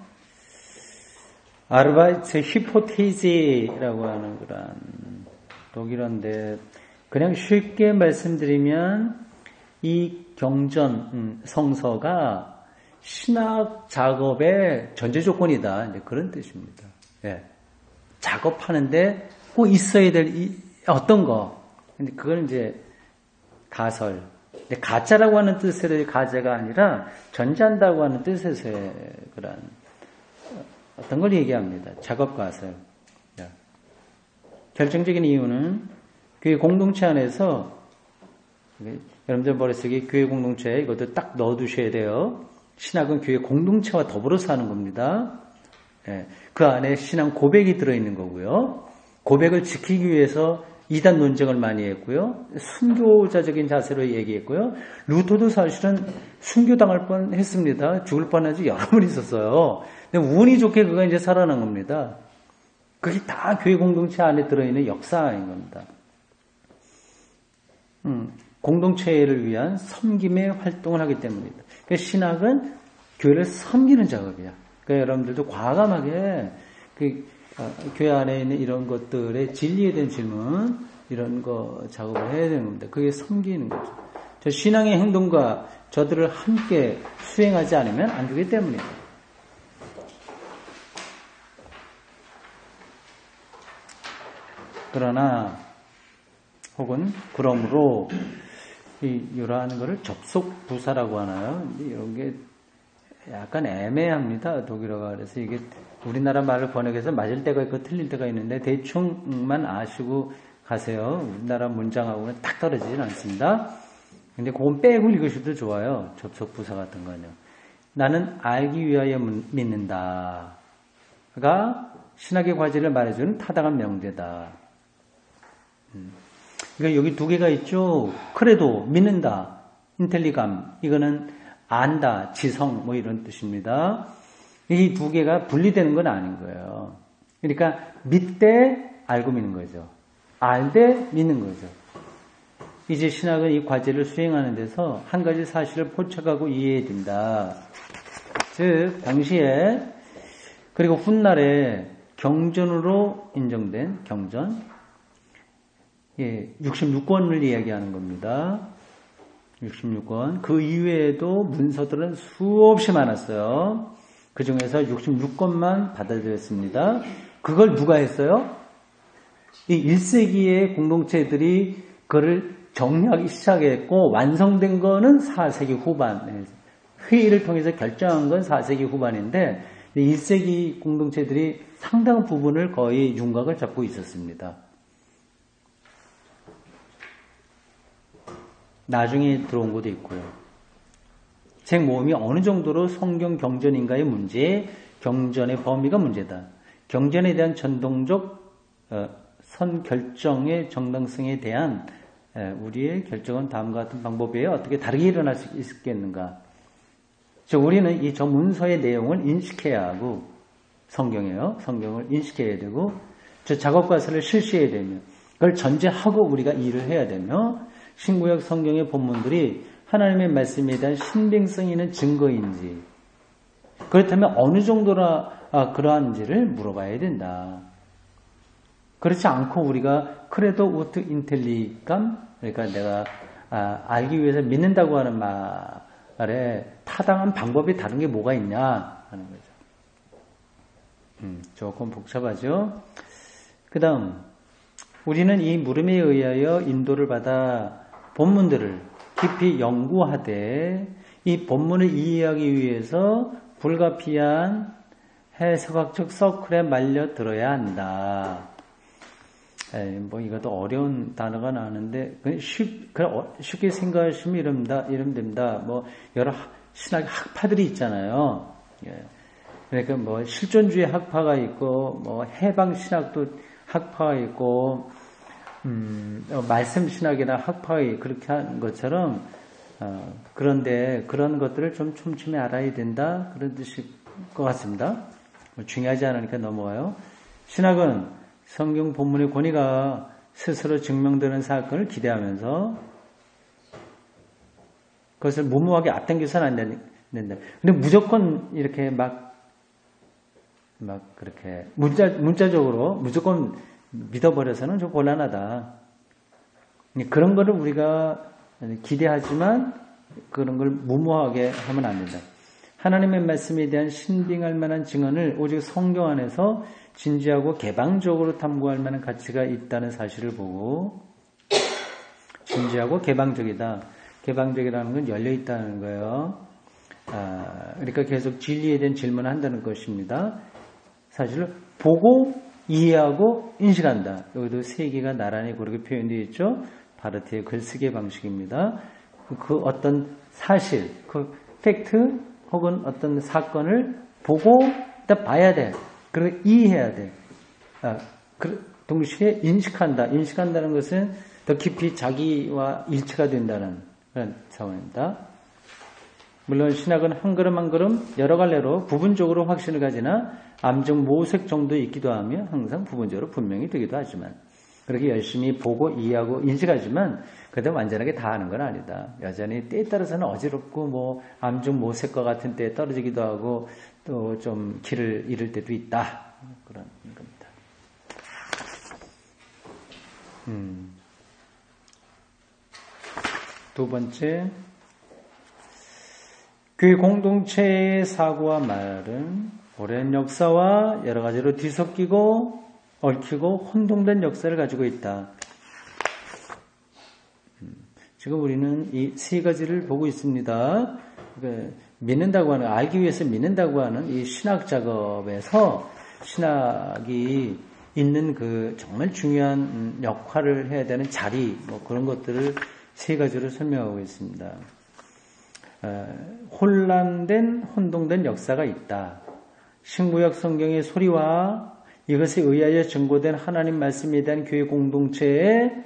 아르바이트 히포테이지라고 하는 그런 독일어인데 그냥 쉽게 말씀드리면 이 경전 성서가 신학 작업의 전제 조건이다. 그런 뜻입니다. 예. 작업하는데 꼭 있어야 될 어떤 거. 근데 그걸 이제 가설. 근데 가짜라고 하는 뜻의 가짜가 아니라 전제한다고 하는 뜻에서의 그런 어떤 걸 얘기합니다. 작업 가설. 결정적인 이유는 교회 공동체 안에서 여러분들 머릿속에 교회 공동체 이것도 딱 넣어두셔야 돼요. 신학은 교회 공동체와 더불어 사는 겁니다. 그 안에 신앙 고백이 들어있는 거고요. 고백을 지키기 위해서 이단 논쟁을 많이 했고요. 순교자적인 자세로 얘기했고요. 루터도 사실은 순교당할 뻔했습니다. 죽을 뻔하지 여러 번 있었어요. 근데 운이 좋게 그가 이제 살아난 겁니다. 그게 다 교회 공동체 안에 들어있는 역사인 겁니다. 공동체를 위한 섬김의 활동을 하기 때문입니다. 그러니까 신학은 교회를 섬기는 작업이야. 그러니까 여러분들도 과감하게 교회 안에 있는 이런 것들의 진리에 대한 질문, 이런 거 작업을 해야 되는 겁니다. 그게 섬기는 거죠. 저 신앙의 행동과 저들을 함께 수행하지 않으면 안 되기 때문입니다. 그러나, 혹은, 그러므로, 이러한 거를 접속부사라고 하나요? 이런 게 약간 애매합니다. 독일어가. 그래서 이게 우리나라 말을 번역해서 맞을 때가 있고 틀릴 때가 있는데 대충만 아시고 가세요. 우리나라 문장하고는 딱 떨어지진 않습니다. 근데 그건 빼고 읽으셔도 좋아요. 접속부사 같은 거는요. 나는 알기 위하여 믿는다가 신학의 과제를 말해주는 타당한 명제다. 그러니까 여기 두 개가 있죠. 크레도, 믿는다. 인텔리감, 이거는 안다, 지성, 뭐 이런 뜻입니다. 이 두 개가 분리되는 건 아닌 거예요. 그러니까 믿되 알고 믿는 거죠. 알되 믿는 거죠. 이제 신학은 이 과제를 수행하는 데서 한 가지 사실을 포착하고 이해해야 된다. 즉 당시에 그리고 훗날에 경전으로 인정된 경전, 66권을 이야기하는 겁니다. 66권. 그 이외에도 문서들은 수없이 많았어요. 그 중에서 66권만 받아들였습니다. 그걸 누가 했어요? 이 1세기의 공동체들이 그걸 정리하기 시작했고 완성된 거는 4세기 후반. 회의를 통해서 결정한 건 4세기 후반인데 1세기 공동체들이 상당 부분을 거의 윤곽을 잡고 있었습니다. 나중에 들어온 것도 있고요. 책 모음이 어느 정도로 성경 경전인가의 문제, 경전의 범위가 문제다. 경전에 대한 전통적 선 결정의 정당성에 대한 우리의 결정은 다음과 같은 방법에 어떻게 다르게 일어날 수 있겠는가. 즉 우리는 이 저 문서의 내용을 인식해야 하고 성경이에요. 성경을 인식해야 되고 저 작업과서를 실시해야 되며 그걸 전제하고 우리가 일을 해야 되며 신구약 성경의 본문들이 하나님의 말씀에 대한 신빙성 있는 증거인지 그렇다면 어느 정도나 그러한지를 물어봐야 된다. 그렇지 않고 우리가 크레도 우트 인텔리감 그러니까 내가 알기 위해서 믿는다고 하는 말에 타당한 방법이 다른 게 뭐가 있냐 하는 거죠. 조금 복잡하죠. 그 다음 우리는 이 물음에 의하여 인도를 받아 본문들을 깊이 연구하되 이 본문을 이해하기 위해서 불가피한 해석학적 서클에 말려 들어야 한다. 뭐 이것도 어려운 단어가 나오는데 쉽게 생각하시면 이러면 됩니다. 뭐 여러 신학 학파들이 있잖아요. 그러니까 뭐 실존주의 학파가 있고 뭐 해방 신학도 학파가 있고 말씀 신학이나 학파가 그렇게 한 것처럼 그런데 그런 것들을 좀 촘촘히 알아야 된다 그런 뜻일 것 같습니다. 중요하지 않으니까 넘어가요. 신학은 성경 본문의 권위가 스스로 증명되는 사건을 기대하면서 그것을 무모하게 앞당겨서는 안 된다. 근데 무조건 이렇게 막 그렇게 문자적으로 무조건 믿어버려서는 좀 곤란하다. 그런 거를 우리가 기대하지만 그런 걸 무모하게 하면 안 된다. 하나님의 말씀에 대한 신빙할 만한 증언을 오직 성경 안에서 진지하고 개방적으로 탐구할 만한 가치가 있다는 사실을 보고 진지하고 개방적이다. 개방적이라는 건 열려있다는 거예요. 그러니까 계속 진리에 대한 질문을 한다는 것입니다. 사실을 보고 이해하고 인식한다. 여기도 세 개가 나란히 그렇게 표현되어 있죠. 바르트의 글쓰기 방식입니다. 그 어떤 사실, 그 팩트 혹은 어떤 사건을 보고 일단 봐야 돼. 그리고 이해해야 돼. 동시에 인식한다. 인식한다는 것은 더 깊이 자기와 일치가 된다는 그런 차원입니다. 물론 신학은 한 걸음 한 걸음 여러 갈래로 부분적으로 확신을 가지나 암적 모색 정도 있기도 하며 항상 부분적으로 분명히 되기도 하지만 그렇게 열심히 보고 이해하고 인식하지만 그래도 완전하게 다 아는 건 아니다. 여전히 때에 따라서는 어지럽고 뭐 암적 모색과 같은 때에 떨어지기도 하고 또 좀 길을 잃을 때도 있다. 그런 겁니다. 두 번째, 교회 공동체의 사고와 말은 오랜 역사와 여러 가지로 뒤섞이고 얽히고 혼동된 역사를 가지고 있다. 지금 우리는 이 세 가지를 보고 있습니다. 믿는다고 하는, 알기 위해서 믿는다고 하는 이 신학 작업에서 신학이 있는 그 정말 중요한 역할을 해야 되는 자리, 뭐 그런 것들을 세 가지로 설명하고 있습니다. 혼동된 역사가 있다. 신구약 성경의 소리와 이것에 의하여 증거된 하나님 말씀에 대한 교회 공동체의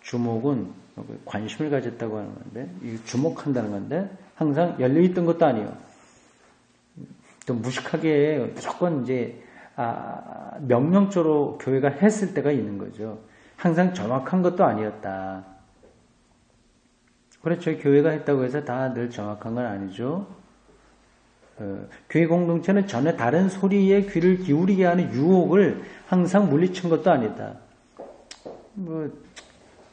주목은 관심을 가졌다고 하는 건데, 주목한다는 건데 항상 열려있던 것도 아니에요. 또 무식하게 무조건 이제 명령적으로 교회가 했을 때가 있는 거죠. 항상 정확한 것도 아니었다. 그렇죠. 교회가 했다고 해서 다 늘 정확한 건 아니죠. 교회 공동체는 전혀 다른 소리에 귀를 기울이게 하는 유혹을 항상 물리친 것도 아니다.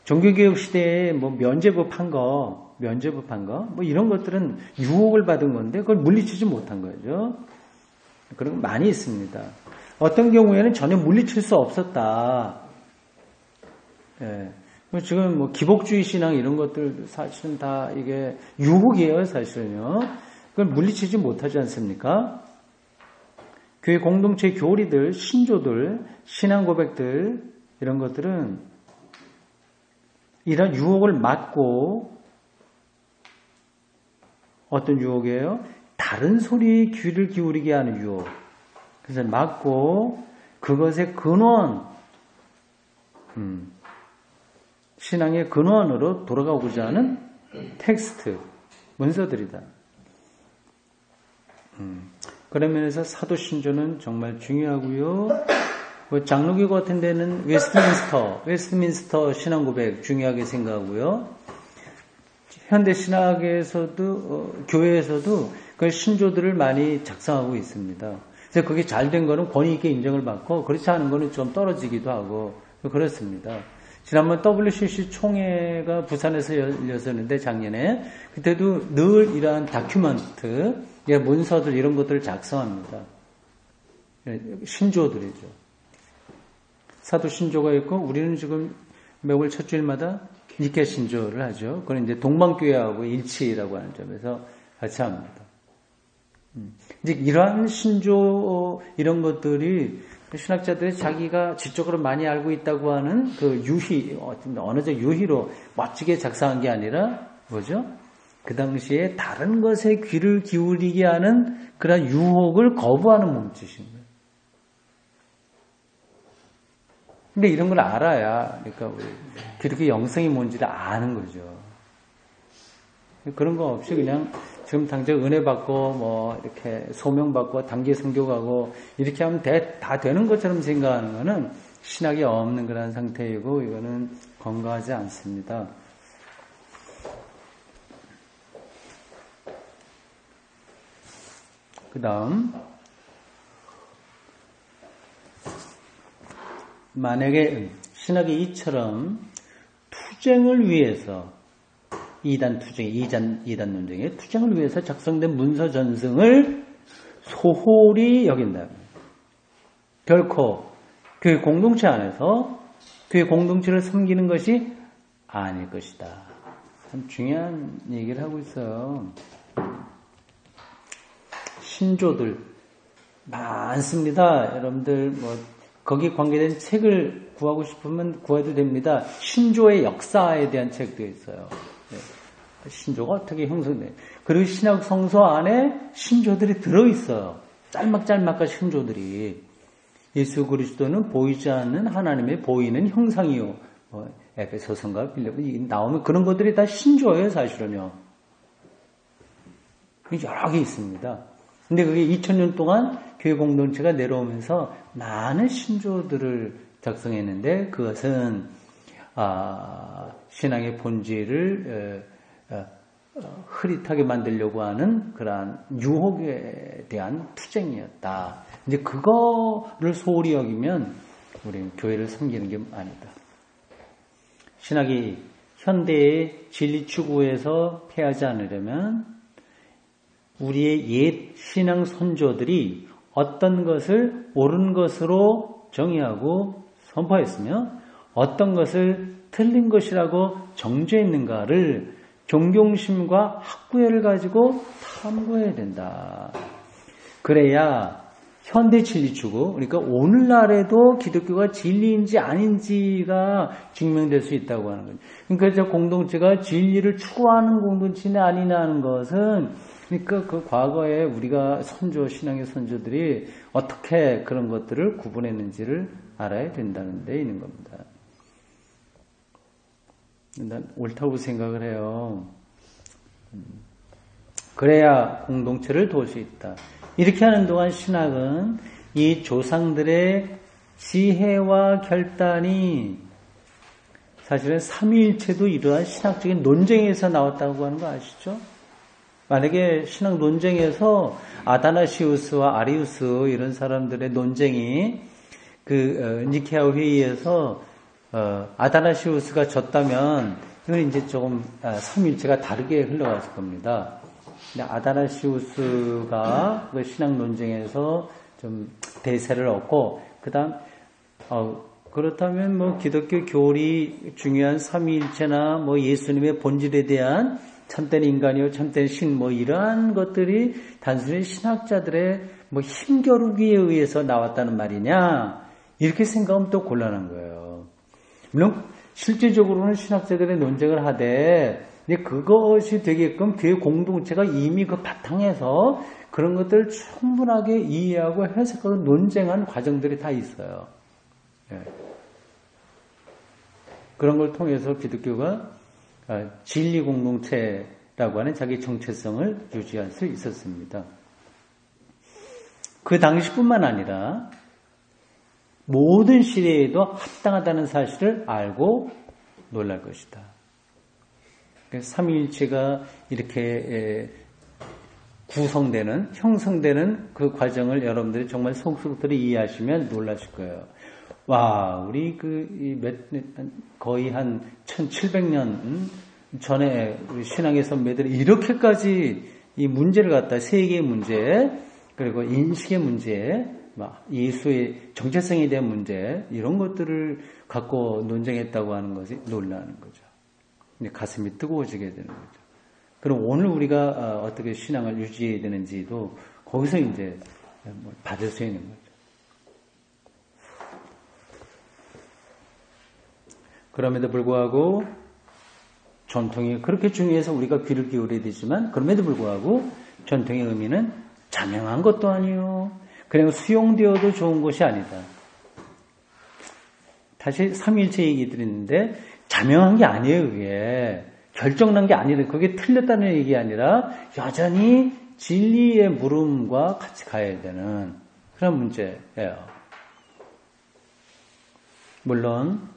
종교개혁 시대에 면죄부한 거, 이런 것들은 유혹을 받은 건데 그걸 물리치지 못한 거죠. 그런 거 많이 있습니다. 어떤 경우에는 전혀 물리칠 수 없었다. 예. 지금 기복주의 신앙 이런 것들 사실은 다 이게 유혹이에요, 사실은요. 그걸 물리치지 못하지 않습니까? 교회 공동체 교리들, 신조들, 신앙 고백들 이런 것들은 이런 유혹을 막고 어떤 유혹이에요? 다른 소리에 귀를 기울이게 하는 유혹. 그래서 막고 그것의 근원, 신앙의 근원으로 돌아가고자 하는 텍스트, 문서들이다. 그런 면에서 사도신조는 정말 중요하고요. 장로교 같은 데는 웨스트민스터 신앙고백 중요하게 생각하고요. 현대 신학에서도 교회에서도 그 신조들을 많이 작성하고 있습니다. 그래서 그게 잘 된 거는 권위 있게 인정을 받고 그렇지 않은 거는 좀 떨어지기도 하고 그렇습니다. 지난번 WCC 총회가 부산에서 열렸었는데 작년에 그때도 늘 이러한 다큐멘트, 문서들 이런 것들을 작성합니다. 신조들이죠. 사도 신조가 있고 우리는 지금 매월 첫 주일마다 니케 신조를 하죠. 그건 이제 동방교회하고 일치라고 하는 점에서 같이 합니다. 이제 이러한 신조 이런 것들이 신학자들이 자기가 지적으로 많이 알고 있다고 하는 그 유희, 언어적 유희로 멋지게 작성한 게 아니라 뭐죠? 그 당시에 다른 것에 귀를 기울이게 하는 그런 유혹을 거부하는 몸짓인 거예요. 근데 이런 걸 알아야, 그러니까 우리 그렇게 영성이 뭔지를 아는 거죠. 그런 거 없이 그냥 지금 당장 은혜 받고 이렇게 소명 받고 단기 선교 가고 이렇게 하면 다 되는 것처럼 생각하는 거는 신학이 없는 그런 상태이고 이거는 건강하지 않습니다. 그 다음 만약에 신학이 이처럼 투쟁을 위해서 이단 논쟁의 투쟁을 위해서 작성된 문서 전승을 소홀히 여긴다. 결코 교회 공동체 안에서 교회 공동체를 섬기는 것이 아닐 것이다. 참 중요한 얘기를 하고 있어요. 신조들 많습니다. 여러분들 거기에 관계된 책을 구하고 싶으면 구해도 됩니다. 신조의 역사에 대한 책도 있어요. 신조가 어떻게 형성돼? 그리고 신약 성서 안에 신조들이 들어있어요. 짤막짤막한 신조들이. 예수 그리스도는 보이지 않는 하나님의 보이는 형상이요. 에베소서인가 빌립보 나오면 그런 것들이 다 신조예요, 사실은요. 여러 개 있습니다. 근데 그게 2000년 동안 교회 공동체가 내려오면서 많은 신조들을 작성했는데 그것은 신앙의 본질을 흐릿하게 만들려고 하는 그러한 유혹에 대한 투쟁이었다. 이제 그거를 소홀히 여기면 우리는 교회를 섬기는 게 아니다. 신학이 현대의 진리 추구에서 패하지 않으려면 우리의 옛 신앙 선조들이 어떤 것을 옳은 것으로 정의하고 선포했으며 어떤 것을 틀린 것이라고 정죄했는가를 존경심과 학구애를 가지고 탐구해야 된다. 그래야 현대 진리 추구, 그러니까 오늘날에도 기독교가 진리인지 아닌지가 증명될 수 있다고 하는 거죠. 그러니까 저 공동체가 진리를 추구하는 공동체냐 아니냐 하는 것은 그러니까 그 과거에 우리가 신앙의 선조들이 어떻게 그런 것들을 구분했는지를 알아야 된다는 데 있는 겁니다. 난 옳다고 생각을 해요. 그래야 공동체를 도울 수 있다. 이렇게 하는 동안 신학은 이 조상들의 지혜와 결단이 사실은 삼위일체도 이러한 신학적인 논쟁에서 나왔다고 하는 거 아시죠? 만약에 신학 논쟁에서 아다나시우스와 아리우스 이런 사람들의 논쟁이 니케아 회의에서 아다나시우스가 졌다면 이건 이제 조금 삼위일체가 다르게 흘러갔을 겁니다. 근데 아다나시우스가 그 신학 논쟁에서 좀 대세를 얻고 그다음 그렇다면 뭐 기독교 교리 중요한 삼위일체나 뭐 예수님의 본질에 대한 참된 인간이요 참된 신 뭐 이러한 것들이 단순히 신학자들의 뭐 힘겨루기에 의해서 나왔다는 말이냐 이렇게 생각하면 또 곤란한 거예요. 물론 실질적으로는 신학자들의 논쟁을 하되 그것이 되게끔 교회 공동체가 이미 그 바탕에서 그런 것들을 충분하게 이해하고 해석하고 논쟁한 과정들이 다 있어요. 예. 그런 걸 통해서 기독교가 진리 공동체라고 하는 자기 정체성을 유지할 수 있었습니다. 그 당시뿐만 아니라 모든 시대에도 합당하다는 사실을 알고 놀랄 것이다. 삼위일체가 이렇게 구성되는, 형성되는 그 과정을 여러분들이 정말 속속들이 이해하시면 놀라실 거예요. 와, 우리 거의 한 1700년 전에 우리 신앙의 선배들이 이렇게까지 이 문제를 갖다 세계의 문제, 그리고 인식의 문제, 예수의 정체성에 대한 문제, 이런 것들을 갖고 논쟁했다고 하는 것이 놀라는 거죠. 가슴이 뜨거워지게 되는 거죠. 그럼 오늘 우리가 어떻게 신앙을 유지해야 되는지도 거기서 이제 받을 수 있는 거죠. 그럼에도 불구하고 전통이 그렇게 중요해서 우리가 귀를 기울여야 되지만 그럼에도 불구하고 전통의 의미는 자명한 것도 아니요. 그냥 수용되어도 좋은 것이 아니다. 다시 삼위일체 얘기 드리는데 자명한 게 아니에요. 그게 결정난 게 아니라 그게 틀렸다는 얘기 아니라 여전히 진리의 물음과 같이 가야 되는 그런 문제예요. 물론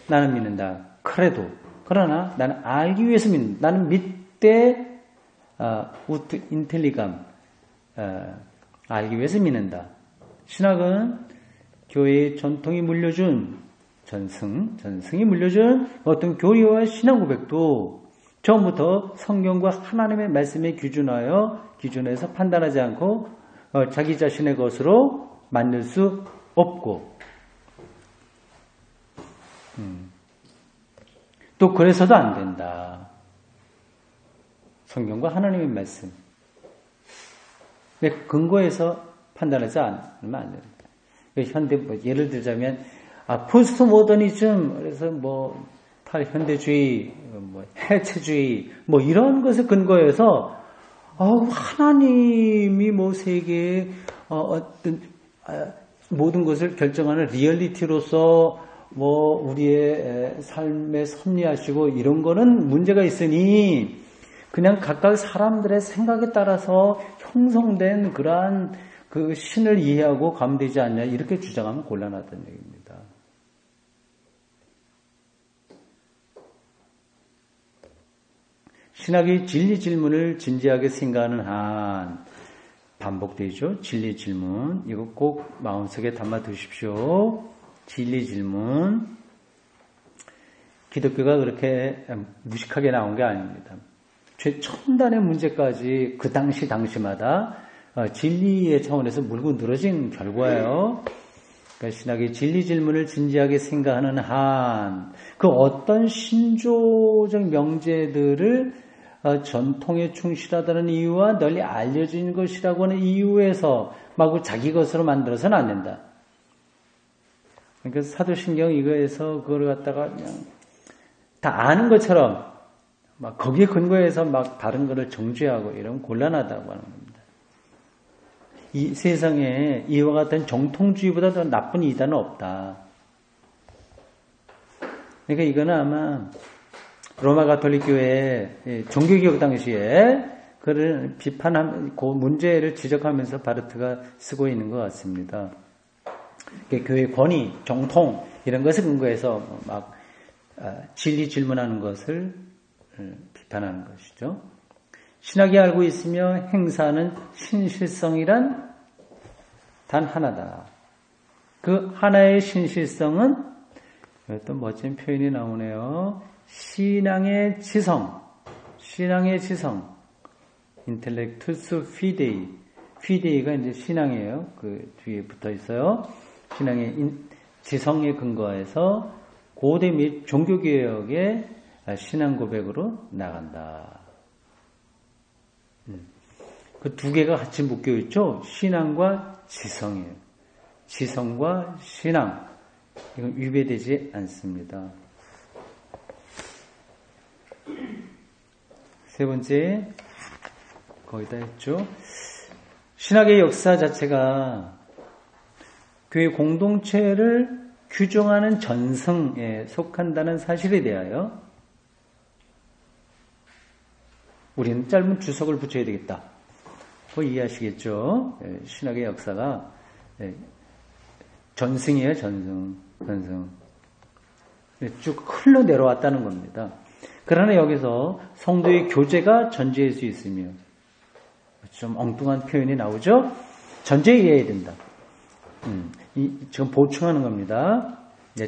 나는 믿는다. 그래도 그러나 나는 알기 위해서 믿는다. 나는 믿되 우트 인텔리감 알기 위해서 믿는다. 신학은 교회의 전통이 물려준 전승이 물려준 어떤 교리와 신앙 고백도 처음부터 성경과 하나님의 말씀에 기준해서 판단하지 않고 자기 자신의 것으로 만들 수 없고 또 그래서도 안 된다. 성경과 하나님의 말씀 근거에서 판단하지 않으면 안 된다. 현대 예를 들자면 포스트 모더니즘 그래서 탈현대주의 해체주의 이런 것을 근거해서 하나님이 세계의 어떤 모든 것을 결정하는 리얼리티로서 우리의 삶에 섭리하시고 이런 거는 문제가 있으니 그냥 각각 사람들의 생각에 따라서 형성된 그러한 그 신을 이해하고 가면 되지 않냐 이렇게 주장하면 곤란하다는 얘기입니다. 신학이 진리 질문을 진지하게 생각하는 한 반복되죠. 진리 질문 이거 꼭 마음속에 담아 두십시오. 진리 질문 기독교가 그렇게 무식하게 나온 게 아닙니다. 최첨단의 문제까지 그 당시마다 진리의 차원에서 물고 늘어진 결과예요. 그러니까 신학의 진리 질문을 진지하게 생각하는 한 그 어떤 신조적 명제들을 전통에 충실하다는 이유와 널리 알려진 것이라고 하는 이유에서 마구 자기 것으로 만들어서는 안 된다. 그러니까 사도신경 이거에서 그걸 갖다가 그냥 다 아는 것처럼 거기에 근거해서 다른 거를 정죄하고 이러면 곤란하다고 하는 겁니다. 이 세상에 이와 같은 정통주의보다 더 나쁜 이단은 없다. 그러니까 이거는 아마 로마 가톨릭 교회 종교개혁 당시에 그를 비판한 그 문제를 지적하면서 바르트가 쓰고 있는 것 같습니다. 교회 권위, 정통 이런 것을 근거해서 진리 질문하는 것을 비판하는 것이죠. 신학이 알고 있으며 행사하는 신실성이란 단 하나다. 그 하나의 신실성은 또 멋진 표현이 나오네요. 신앙의 지성, intellectus fidei. fide이가 이제 신앙이에요. 그 뒤에 붙어 있어요. 신앙의 지성에 근거해서 고대 및 종교개혁의 신앙 고백으로 나간다. 그 두 개가 같이 묶여 있죠. 신앙과 지성이에요. 지성과 신앙. 이건 위배되지 않습니다. 세 번째, 거의 다 했죠. 신학의 역사 자체가 교회 공동체를 규정하는 전승에 속한다는 사실에 대하여 우리는 짧은 주석을 붙여야 되겠다. 그거 이해하시겠죠? 신학의 역사가 전승이에요, 전승. 쭉 흘러내려왔다는 겁니다. 그러나 여기서 성도의 교제가 전제일 수 있으며 좀 엉뚱한 표현이 나오죠? 전제해야 된다. 지금 보충하는 겁니다.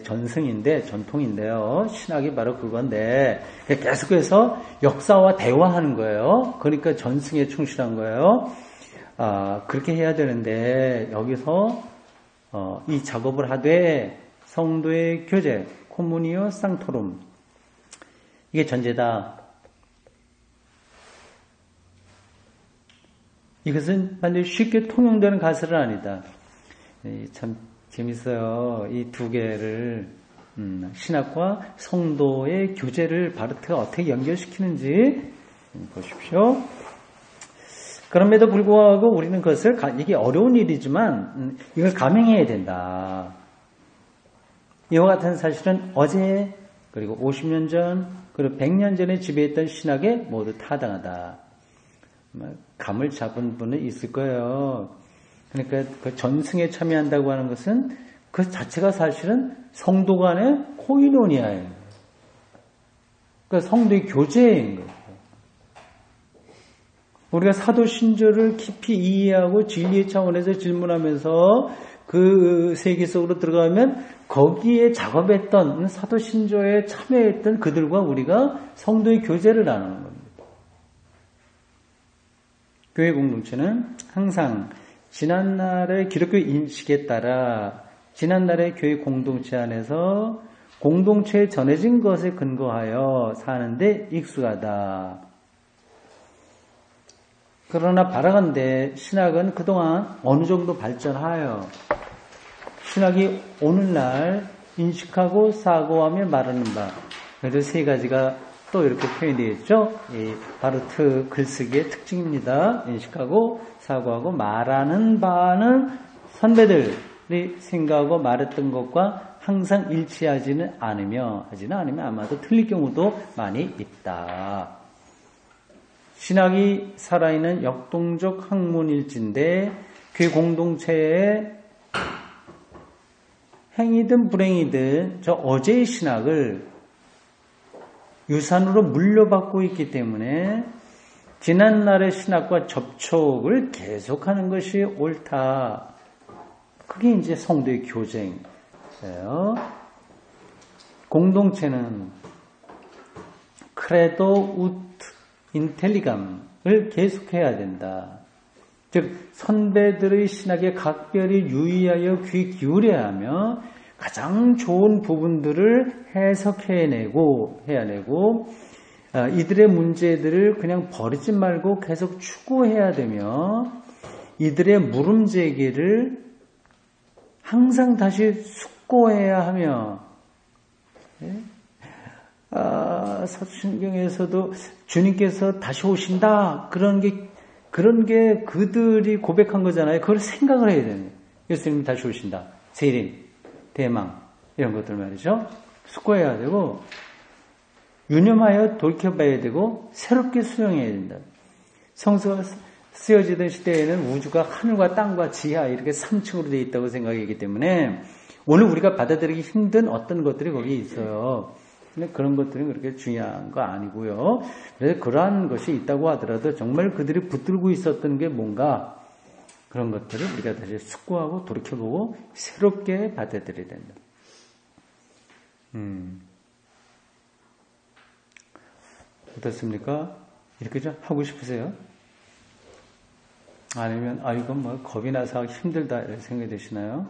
전승인데, 전통인데요. 신학이 바로 그건데, 계속해서 역사와 대화하는 거예요. 그러니까 전승에 충실한 거예요. 그렇게 해야 되는데, 여기서, 이 작업을 하되, 성도의 교제, 코무니오 상토룸. 이게 전제다. 이것은 반드시 쉽게 통용되는 가설은 아니다. 참 재밌어요. 이 두 개를 신학과 성도의 교제를 바르트가 어떻게 연결시키는지 보십시오. 그럼에도 불구하고 우리는 그것을 이게 어려운 일이지만 이걸 감행해야 된다. 이와 같은 사실은 어제 그리고 50년 전 그리고 100년 전에 지배했던 신학에 모두 타당하다. 감을 잡은 분은 있을 거예요. 그러니까 그 전승에 참여한다고 하는 것은 그 자체가 사실은 성도 간의 코이노니아예요. 그러니까 성도의 교제인 거예요. 우리가 사도 신조를 깊이 이해하고 진리의 차원에서 질문하면서 그 세계 속으로 들어가면 거기에 작업했던 사도 신조에 참여했던 그들과 우리가 성도의 교제를 나누는 겁니다. 교회 공동체는 항상 지난날의 기독교 인식에 따라 지난날의 교회 공동체 안에서 공동체에 전해진 것에 근거하여 사는데 익숙하다. 그러나 바라건대 신학은 그동안 어느 정도 발전하여 신학이 오늘날 인식하고 사고하며 말하는 바. 그래서 세 가지가 또 이렇게 표현이 되어 있죠. 이 바르트 글쓰기의 특징입니다. 인식하고 사고하고 말하는 바는 선배들이 생각하고 말했던 것과 항상 일치하지는 않으면 아마도 틀릴 경우도 많이 있다. 신학이 살아있는 역동적 학문일지인데 교회 공동체의 행이든 불행이든 저 어제의 신학을 유산으로 물려받고 있기 때문에 지난날의 신학과 접촉을 계속하는 것이 옳다. 그게 이제 성도의 교제예요. 공동체는 크레도 우트 인텔리감을 계속해야 된다. 즉 선배들의 신학에 각별히 유의하여 귀 기울여야 하며 가장 좋은 부분들을 해석해내고 이들의 문제들을 그냥 버리지 말고 계속 추구해야 되며 이들의 물음 제기를 항상 다시 숙고해야 하며 사도신경에서도 주님께서 다시 오신다 그런 게 그들이 고백한 거잖아요. 그걸 생각을 해야 되는 거예요. 예수님이 다시 오신다. 재림, 대망 이런 것들 말이죠. 숙고해야 되고 유념하여 돌이켜봐야 되고 새롭게 수용해야 된다. 성서가 쓰여지던 시대에는 우주가 하늘과 땅과 지하 이렇게 3층으로 되어 있다고 생각하기 때문에 오늘 우리가 받아들이기 힘든 어떤 것들이 거기에 있어요. 근데 그런 것들은 그렇게 중요한 거 아니고요. 그래서 그러한 것이 있다고 하더라도 정말 그들이 붙들고 있었던 게 뭔가 그런 것들을 우리가 다시 숙고하고 돌이켜보고 새롭게 받아들여야 된다. 어떻습니까? 이렇게 좀 하고 싶으세요? 아니면 이건 뭐 겁이 나서 하기 힘들다 이런 생각이 드시나요?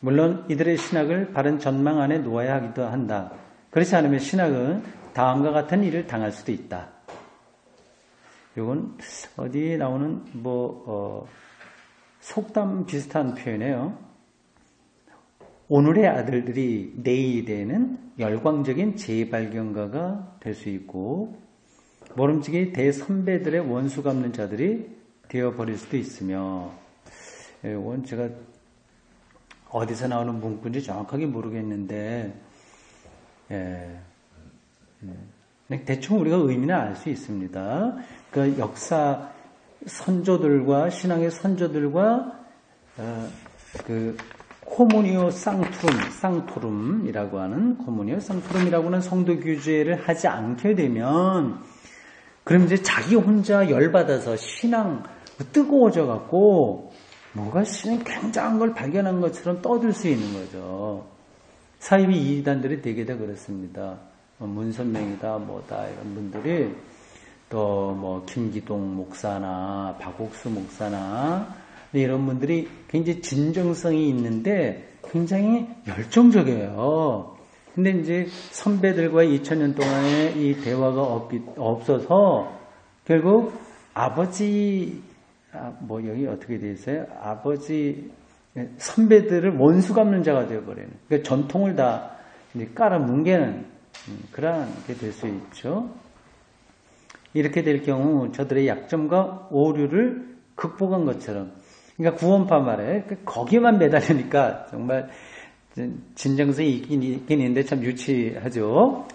물론 이들의 신학을 바른 전망 안에 놓아야 하기도 한다. 그렇지 않으면 신학은 다음과 같은 일을 당할 수도 있다. 이건 어디에 나오는 속담 비슷한 표현이에요. 오늘의 아들들이 내일에는 열광적인 재발견가가 될 수 있고 모름지기 대선배들의 원수 갚는 자들이 되어버릴 수도 있으며, 이건 제가 어디서 나오는 문구인지 정확하게 모르겠는데 대충 우리가 의미는 알 수 있습니다. 그 역사 선조들과 신앙의 선조들과 그 코무니오 쌍토름이라고 하는 코무니오 쌍토름이라고 하는 성도 교제를 하지 않게 되면 그럼 이제 자기 혼자 열받아서 신앙 뜨거워져 갖고 뭔가 신앙 굉장한 걸 발견한 것처럼 떠들 수 있는 거죠. 사이비 이단들이 되게 다 그렇습니다. 문선명이다 뭐다 이런 분들이 또 뭐 김기동 목사나 박옥수 목사나 이런 분들이 굉장히 진정성이 있는데 굉장히 열정적이에요. 근데 이제 선배들과의 2000년 동안의 이 대화가 없어서 결국 아버지 여기 어떻게 돼 있어요? 아버지 선배들을 원수 갚는 자가 되어버리는. 그러니까 전통을 다 깔아 뭉개는 그런 게 될 수 있죠. 이렇게 될 경우 저들의 약점과 오류를 극복한 것처럼. 그러니까 구원파 말에 거기에만 매달리니까 정말 진정성이 있긴 있는데 참 유치하죠.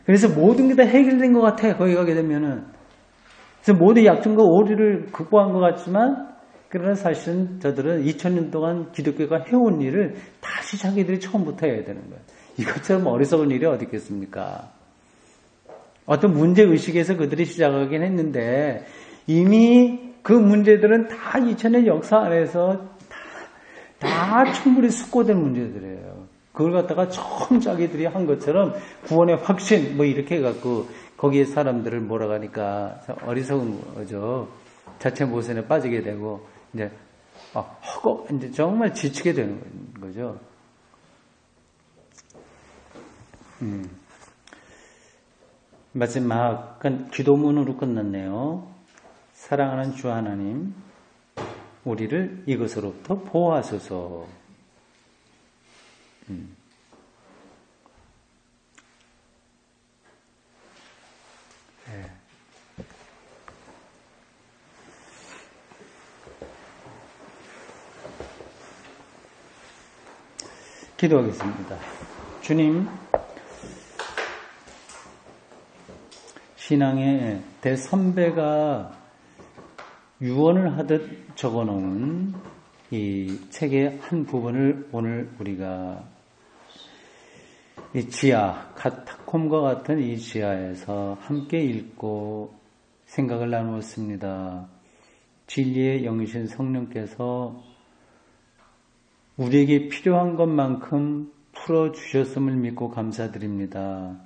그래서 모든 게 다 해결된 것 같아. 거기 가게 되면은. 그래서 모든 약점과 오류를 극복한 것 같지만 그러나 사실은 저들은 2000년 동안 기독교가 해온 일을 다시 자기들이 처음부터 해야 되는 거예요. 이것처럼 어리석은 일이 어디 있겠습니까? 어떤 문제의식에서 그들이 시작하긴 했는데 이미 그 문제들은 다 2000년 역사 안에서 다 충분히 숙고된 문제들이에요. 그걸 갖다가 처음 자기들이 한 것처럼 구원의 확신 이렇게 해갖고 거기에 사람들을 몰아가니까 어리석은 거죠. 자체 모순에 빠지게 되고 이제 이제 정말 지치게 되는 거죠. 마지막 기도문으로 끝났네요. 사랑하는 주 하나님, 우리를 이것으로부터 보호하소서. 네. 기도하겠습니다. 주님, 신앙의 대선배가 유언을 하듯 적어놓은 이 책의 한 부분을 오늘 우리가 이 지하, 카타콤과 같은 이 지하에서 함께 읽고 생각을 나누었습니다. 진리의 영이신 성령께서 우리에게 필요한 것만큼 풀어주셨음을 믿고 감사드립니다.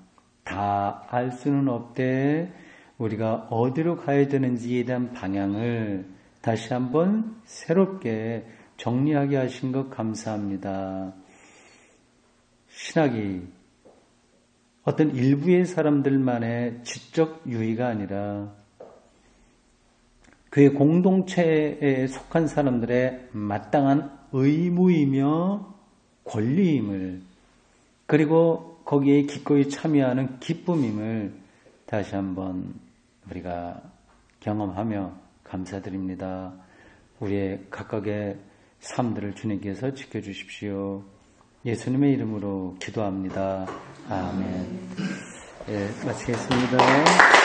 다 알 수는 없되 우리가 어디로 가야 되는지에 대한 방향을 다시 한번 새롭게 정리하게 하신 것 감사합니다. 신학이 어떤 일부의 사람들만의 지적 유의가 아니라 그의 공동체에 속한 사람들의 마땅한 의무이며 권리임을, 그리고 거기에 기꺼이 참여하는 기쁨임을 다시 한번 우리가 경험하며 감사드립니다. 우리의 각각의 삶들을 주님께서 지켜주십시오. 예수님의 이름으로 기도합니다. 아멘. 예, 마치겠습니다.